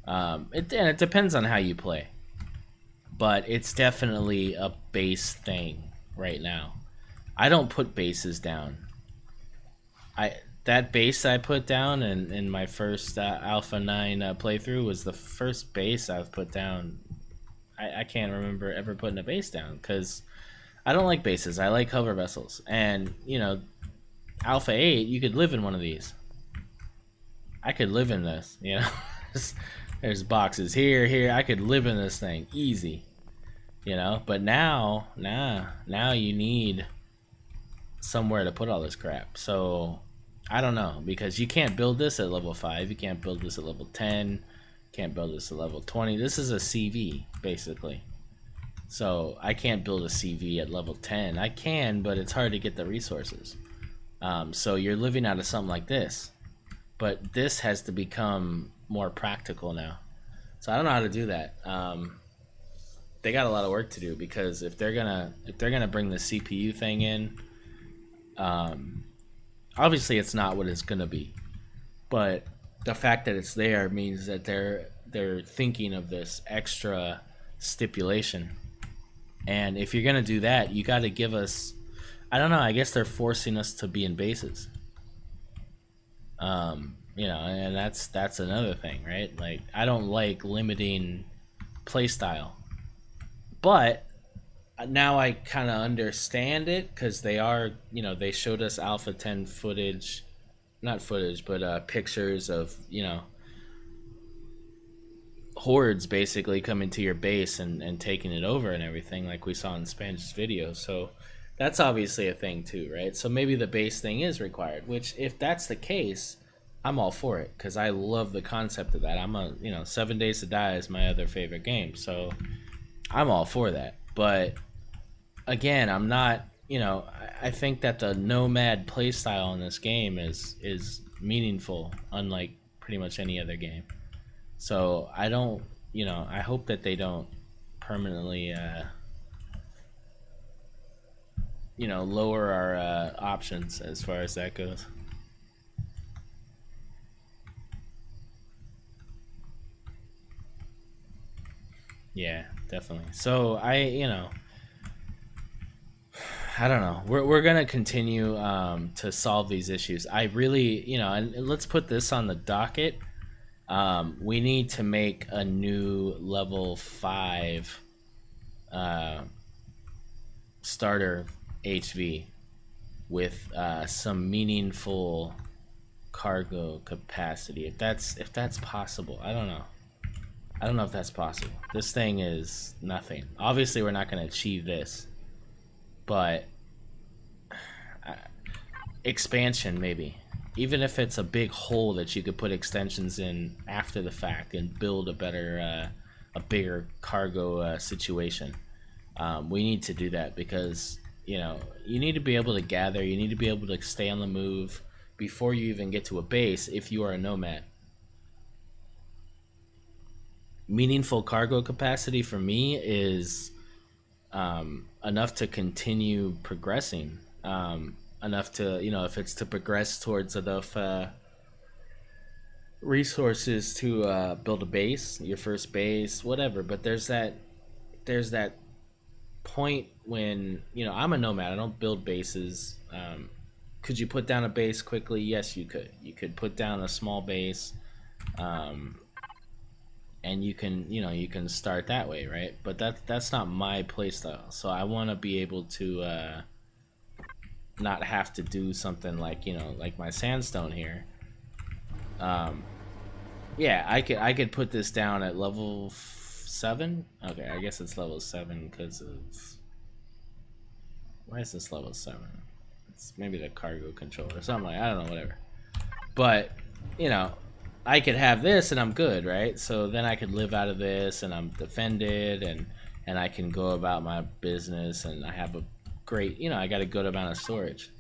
It depends on how you play, but it's definitely a base thing right now. I don't put bases down. That base I put down in my first Alpha 9 playthrough was the first base I've put down. I can't remember ever putting a base down because I don't like bases. I like hover vessels. And, Alpha 8, you could live in one of these. I could live in this, There's boxes here. I could live in this thing. Easy. But now you need somewhere to put all this crap. So I don't know, because you can't build this at level 5. You can't build this at level 10. Can't build this at level 20. This is a CV, basically. So I can't build a CV at level 10. I can, but it's hard to get the resources. So you're living out of something like this. But this has to become more practical now. So I don't know how to do that. They got a lot of work to do, because if they're gonna bring the CPU thing in, obviously it's not what it's gonna be. But the fact that it's there means that they're thinking of this extra stipulation. And if you're gonna do that, you got to give us, I don't know, I guess they're forcing us to be in bases. You know, and that's another thing, right? Like, I don't like limiting playstyle, but now I kind of understand it, because they are, you know, they showed us Alpha 10 footage, not footage, but pictures of, you know, hordes basically coming to your base and taking it over and everything, like we saw in Spanish's video. So that's obviously a thing too, right? So maybe the base thing is required, which, if that's the case, I'm all for it, because I love the concept of that. You know, 7 Days to Die is my other favorite game, so I'm all for that. But again, I'm not, you know, I think that the nomad playstyle in this game is meaningful, unlike pretty much any other game. So I don't, you know, I hope that they don't permanently, you know, lower our options as far as that goes. Yeah, definitely. So you know, I don't know. We're gonna continue to solve these issues. I really, you know, and let's put this on the docket. We need to make a new level 5 starter HV with some meaningful cargo capacity. If that's possible, I don't know. I don't know if that's possible. This thing is nothing. Obviously, we're not going to achieve this, but expansion maybe. Even if it's a big hole that you could put extensions in after the fact and build a better, a bigger cargo situation. We need to do that, because, you know, you need to be able to gather. You need to be able to stay on the move before you even get to a base if you are a nomad. Meaningful cargo capacity for me is enough to continue progressing. Enough to, you know, if it's to progress towards enough resources to build a base, your first base, whatever. But there's that point when, you know, I'm a nomad. I don't build bases. Could you put down a base quickly? Yes, you could. You could put down a small base, and you can, you know, you can start that way, right? But that's not my playstyle. So I want to be able to not have to do something like, you know, like my sandstone here. Yeah, I could put this down at level 7. Okay, I guess it's level 7 because of, why is this level 7? It's maybe the cargo controller or something like, I don't know, whatever. But, you know, I could have this and I'm good, right? So then I could live out of this and I'm defended, and I can go about my business, and I have a great, you know, I got a good amount of storage.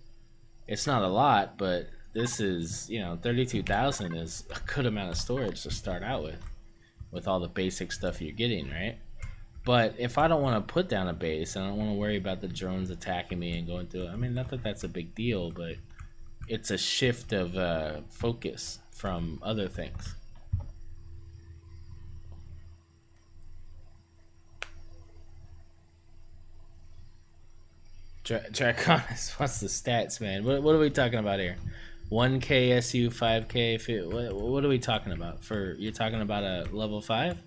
It's not a lot, but this is, you know, 32,000 is a good amount of storage to start out with all the basic stuff you're getting, right? But if I don't want to put down a base, and I don't want to worry about the drones attacking me and going through it, I mean, not that that's a big deal, but it's a shift of focus from other things. Draconis, what's the stats, man? What are we talking about here? 1K SU, 5K. What are we talking about? You're talking about a level 5?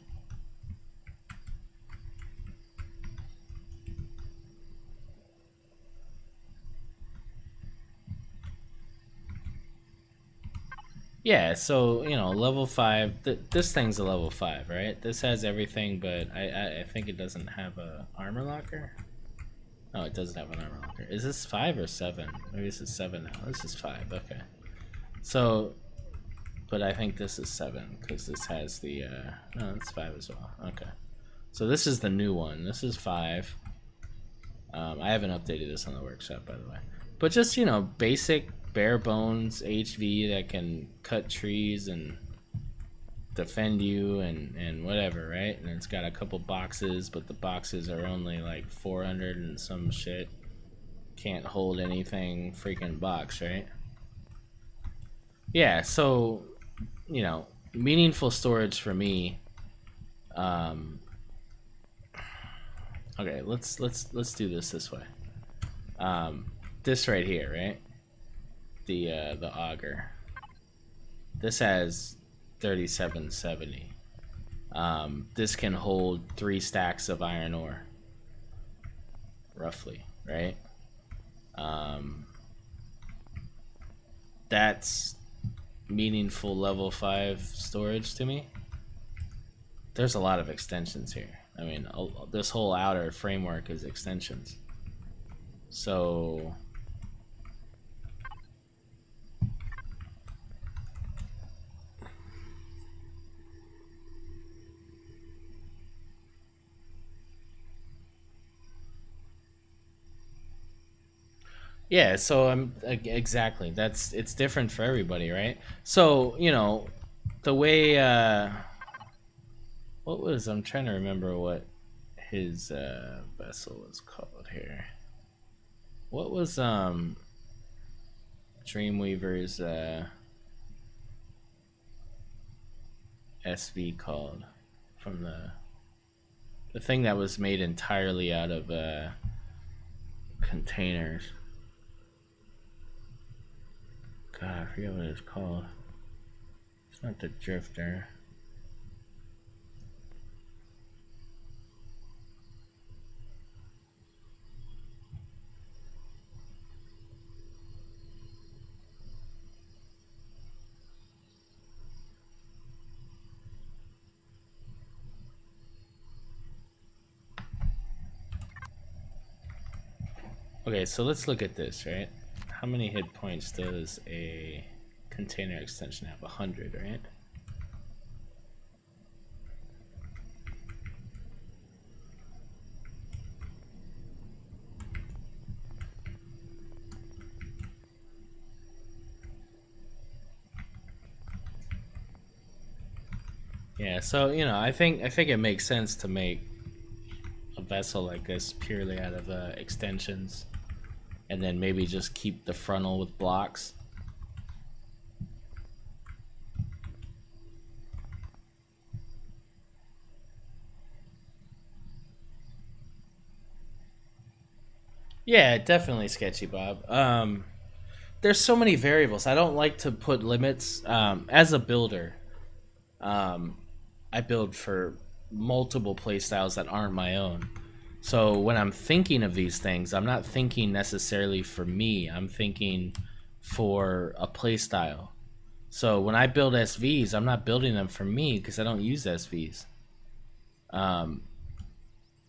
Yeah, so, you know, level 5, this thing's a level 5, right? This has everything, but I think it doesn't have a armor locker. Oh, it doesn't have an armor locker. Is this 5 or 7? Maybe this is 7 now. This is 5, okay. So, but I think this is 7 because this has the no, it's 5 as well. Okay, so this is the new one. This is 5. I haven't updated this on the workshop, by the way, but just, you know, basic bare bones HV that can cut trees and defend you and whatever, right? And it's got a couple boxes, but the boxes are only like 400 and some shit. Can't hold anything freaking box, right? Yeah, so, you know, meaningful storage for me. Okay, let's do this way. This right here, right? The auger. This has 3770. This can hold 3 stacks of iron ore, roughly, right? That's meaningful level 5 storage to me. There's a lot of extensions here. I mean, this whole outer framework is extensions. So yeah, so exactly. It's different for everybody, right? So, you know, the way what was, I'm trying to remember what his vessel was called here. What was Dreamweaver's SV called, from the thing that was made entirely out of containers? God, I forget what it's called. It's not the Drifter. Okay, so let's look at this, right? How many hit points does a container extension have? 100, right? Yeah, so, you know, I think it makes sense to make a vessel like this purely out of extensions, and then maybe just keep the frontal with blocks. Yeah, definitely sketchy, Bob. There's so many variables. I don't like to put limits. As a builder, I build for multiple playstyles that aren't my own. So when I'm thinking of these things, I'm not thinking necessarily for me. I'm thinking for a playstyle. So when I build SVs, I'm not building them for me because I don't use SVs.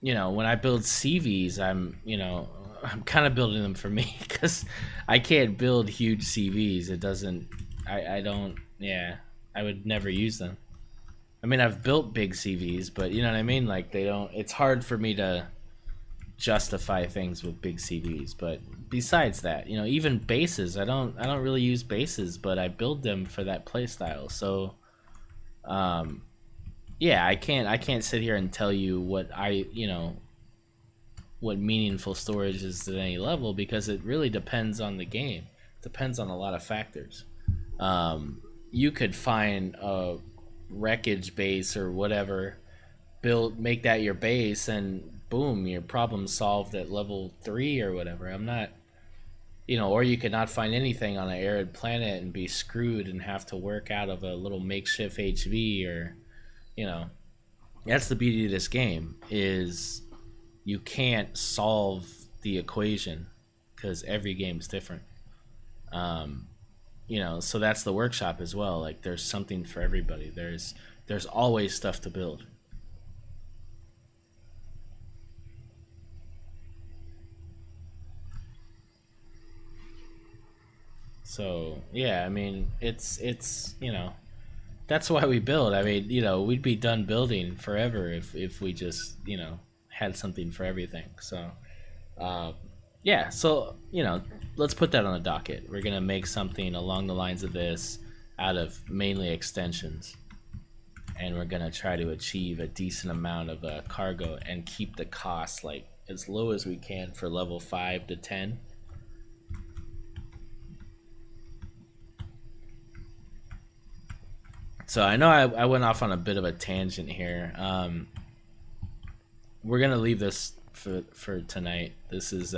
You know, when I build CVs, I'm kind of building them for me because I can't build huge CVs. It doesn't, I don't, yeah, I would never use them. I mean, I've built big CVs, but you know what I mean? Like, they don't, it's hard for me to justify things with big CVs. But besides that, you know, even bases, I don't really use bases, but I build them for that playstyle. So, yeah, I can't sit here and tell you what what meaningful storage is at any level, because it really depends on the game. It depends on a lot of factors. You could find a wreckage base or whatever, make that your base, and boom, your problem solved at level 3 or whatever. I'm not, you know, or you could not find anything on an arid planet and be screwed and have to work out of a little makeshift HV, or, you know, that's the beauty of this game, is you can't solve the equation because every game is different. You know, so that's the workshop as well. Like, there's something for everybody. There's always stuff to build. So yeah, I mean, it's you know, that's why we build. I mean, you know, we'd be done building forever if we just, you know, had something for everything. So, yeah. So, you know, let's put that on the docket. We're gonna make something along the lines of this out of mainly extensions, and we're gonna try to achieve a decent amount of cargo and keep the cost like as low as we can for level 5 to 10. So I know I went off on a bit of a tangent here. We're gonna leave this for tonight. This is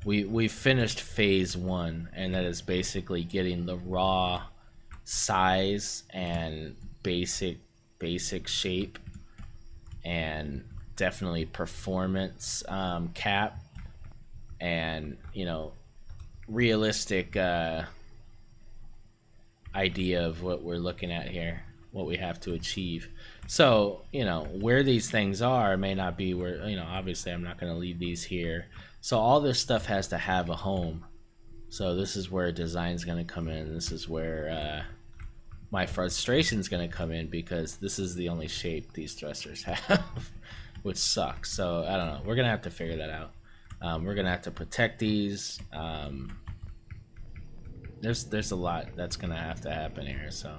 we finished phase 1, and that is basically getting the raw size and basic shape, and definitely performance cap, and you know, realistic idea of what we're looking at here, what we have to achieve. So, you know, where these things are may not be where, you know, obviously I'm not going to leave these here. So all this stuff has to have a home. So this is where design's going to come in. This is where my frustration is going to come in, because this is the only shape these thrusters have, which sucks. So I don't know. We're going to have to figure that out. We're going to have to protect these. There's a lot that's gonna have to happen here, so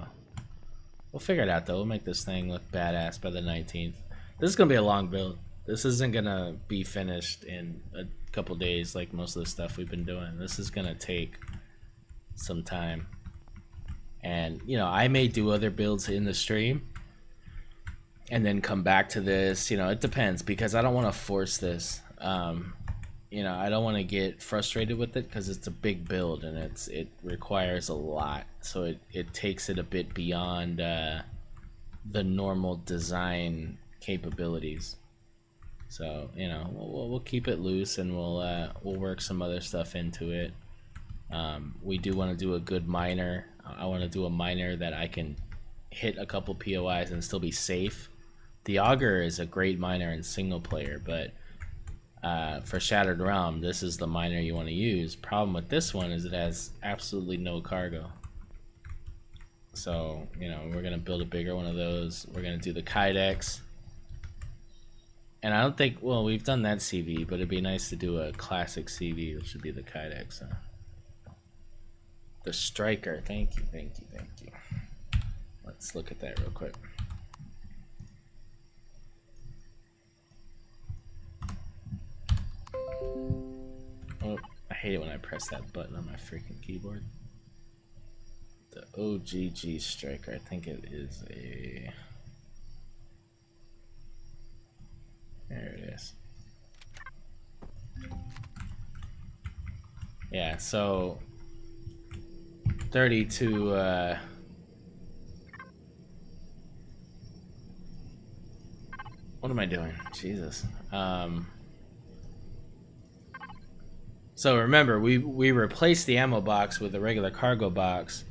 we'll figure it out though. We'll make this thing look badass by the 19th. This is gonna be a long build. This isn't gonna be finished in a couple days like most of the stuff we've been doing. This is gonna take some time, and you know, I may do other builds in the stream and then come back to this. You know, it depends, because I don't want to force this. You know, I don't want to get frustrated with it, because it's a big build and it requires a lot, so it takes it a bit beyond the normal design capabilities. So, you know, we'll keep it loose, and we'll work some other stuff into it. We do want to do a good miner. I want to do a miner that I can hit a couple POIs and still be safe. The Augur is a great miner in single player, but for Shattered Realm, this is the miner you want to use. Problem with this one is it has absolutely no cargo. So, you know, we're gonna build a bigger one of those. We're gonna do the Kydex, and I don't think, well, we've done that CV, but it'd be nice to do a classic CV, which would be the Kydex. The Striker. Thank you. Let's look at that real quick. Oh, I hate it when I press that button on my freaking keyboard. The OGG Striker. I think it is a... There it is. Yeah, so 32 what am I doing? Jesus. So remember, we replaced the ammo box with a regular cargo box,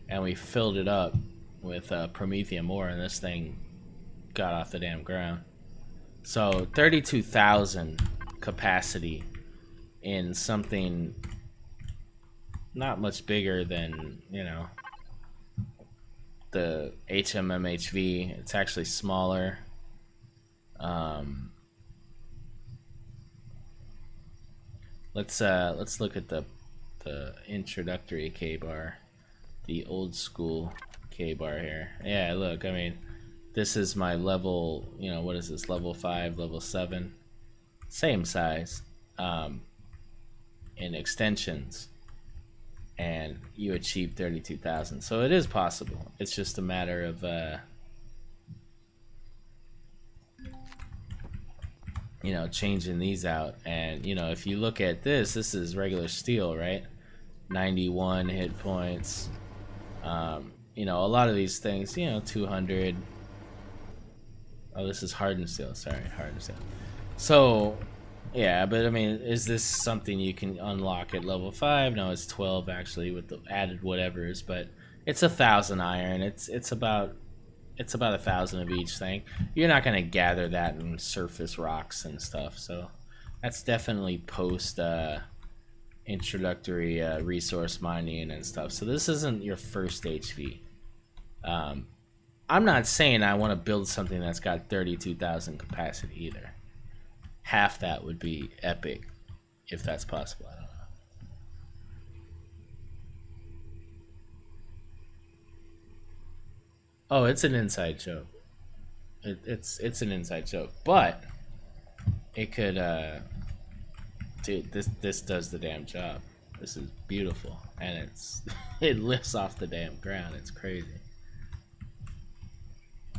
and we filled it up with Promethium ore, and this thing got off the damn ground. So 32,000 capacity in something not much bigger than, you know, the HMMHV. It's actually smaller. Let's look at the introductory K-bar, the old school K-bar here. Yeah, look, I mean, this is my level, you know, what is this, level 5, level 7, same size, in extensions, and you achieve 32,000. So it is possible. It's just a matter of you know, changing these out. And you know, if you look at this is regular steel, right? 91 hit points. You know, a lot of these things, you know, 200. Oh, this is hardened steel. Sorry, hardened steel. So yeah, but I mean, is this something you can unlock at level 5? No, it's 12 actually with the added whatevers, but it's 1,000 iron. It's about 1,000 of each thing. You're not gonna gather that in surface rocks and stuff, so that's definitely post introductory resource mining and stuff. So this isn't your first HV. I'm not saying I want to build something that's got 32,000 capacity either. Half that would be epic, if that's possible. I don't know. Oh, it's an inside joke. It's an inside joke, but it could. Dude, this does the damn job. This is beautiful, and it lifts off the damn ground. It's crazy.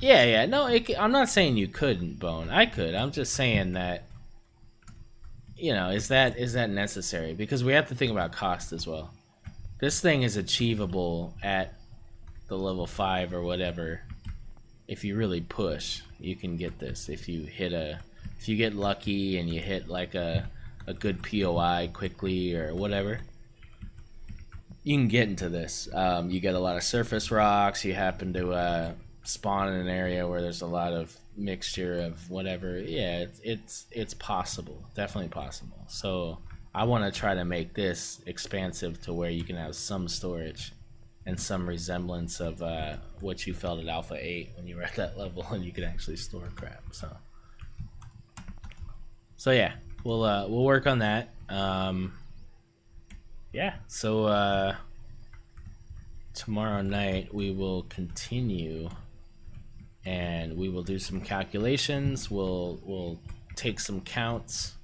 Yeah. No, I'm not saying you couldn't, Bone. I could. I'm just saying that. You know, is that necessary? Because we have to think about cost as well. This thing is achievable at the level 5 or whatever. If you really push, you can get this. If you get lucky and you hit like a good POI quickly or whatever, you can get into this. You get a lot of surface rocks. You happen to spawn in an area where there's a lot of mixture of whatever. Yeah, it's possible, definitely possible. So I want to try to make this expansive to where you can have some storage and some resemblance of what you felt at Alpha 8 when you were at that level and you could actually store crap. So yeah, we'll work on that. Yeah, so tomorrow night we will continue and we will do some calculations. We'll take some counts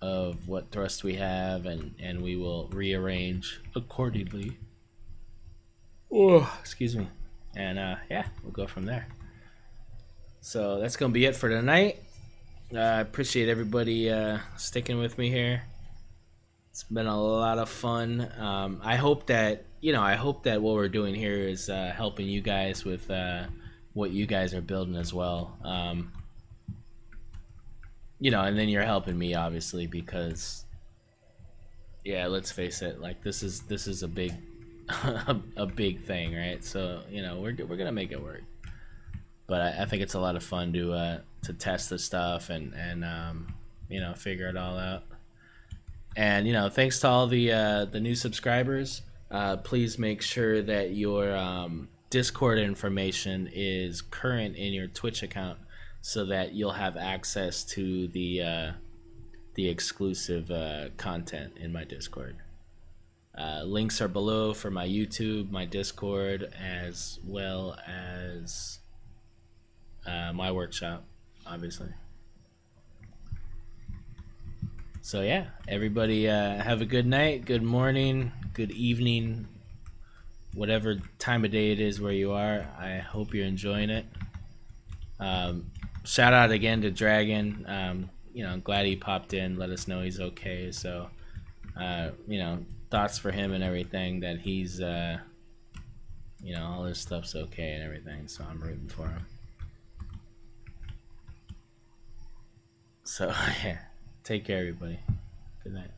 of what thrust we have and we will rearrange accordingly. Oh, excuse me. And yeah, we'll go from there. So that's gonna be it for tonight. I appreciate everybody sticking with me here. It's been a lot of fun. I hope that what we're doing here is helping you guys with what you guys are building as well. You know, and then you're helping me obviously because, yeah, let's face it, like this is a big a big thing, right? So you know we're gonna make it work. But I think it's a lot of fun to test the stuff and you know, figure it all out. And you know, thanks to all the new subscribers. Please make sure that your Discord information is current in your Twitch account, so that you'll have access to the exclusive content in my Discord. Links are below for my YouTube, my Discord, as well as my workshop, obviously. So yeah, everybody have a good night, good morning, good evening, whatever time of day it is where you are. I hope you're enjoying it. Shout out again to Dragon. You know, I'm glad he popped in, let us know he's okay. So you know, thoughts for him and everything, that he's you know, all his stuff's okay and everything, so I'm rooting for him. So yeah, take care everybody. Good night.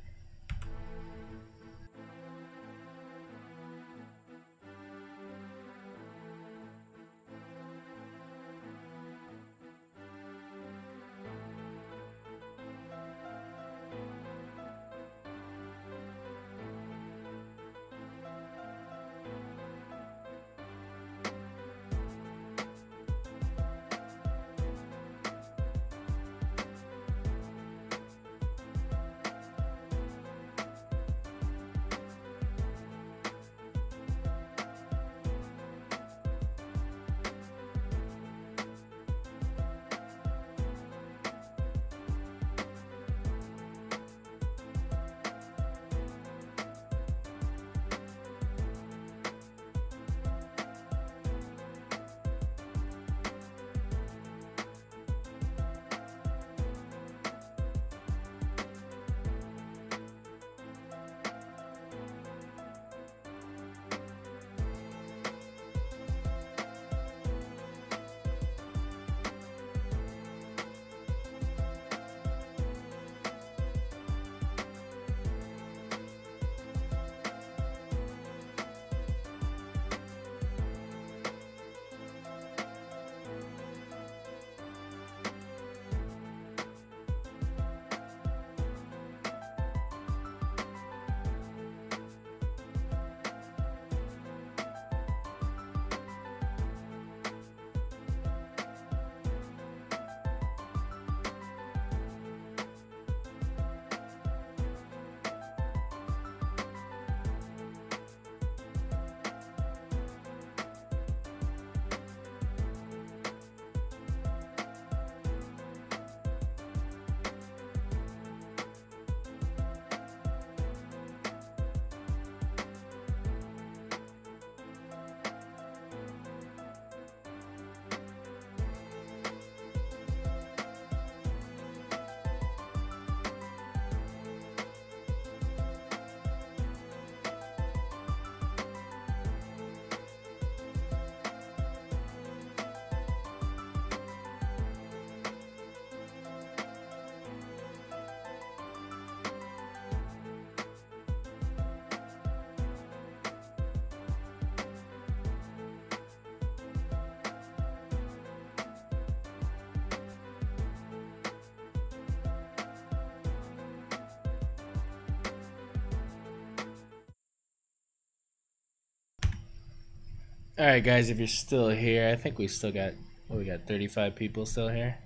All right, guys, if you're still here, I think we still got we got 35 people still here.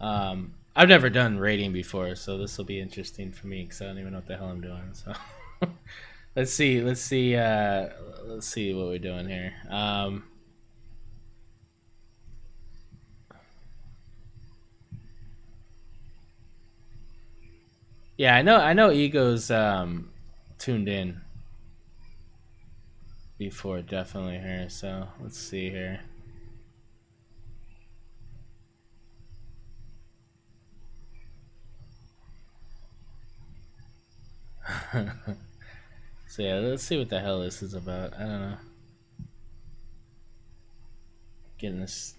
I've never done rating before, so this will be interesting for me because I don't even know what the hell I'm doing. So let's see what we're doing here. Yeah, I know Ego's tuned in before, definitely here. So let's see here. So yeah, let's see what the hell this is about. I don't know. Getting this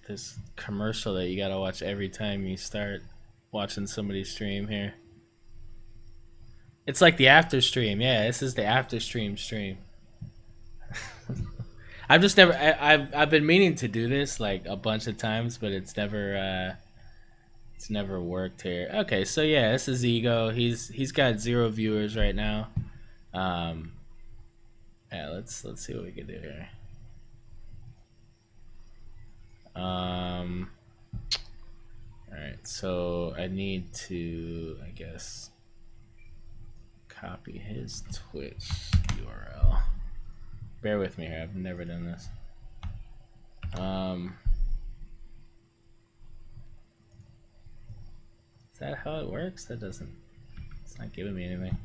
commercial that you gotta watch every time you start watching somebody stream here. It's like the after stream. Yeah, this is the after stream. I've just never. I've been meaning to do this like a bunch of times, but it's never worked here. Okay, so yeah, this is Ego. He's got 0 viewers right now. Yeah, let's see what we can do here. All right, so I need to, I guess, copy his Twitch URL. Bear with me here. I've never done this. Is that how it works? That doesn't. It's not giving me anything.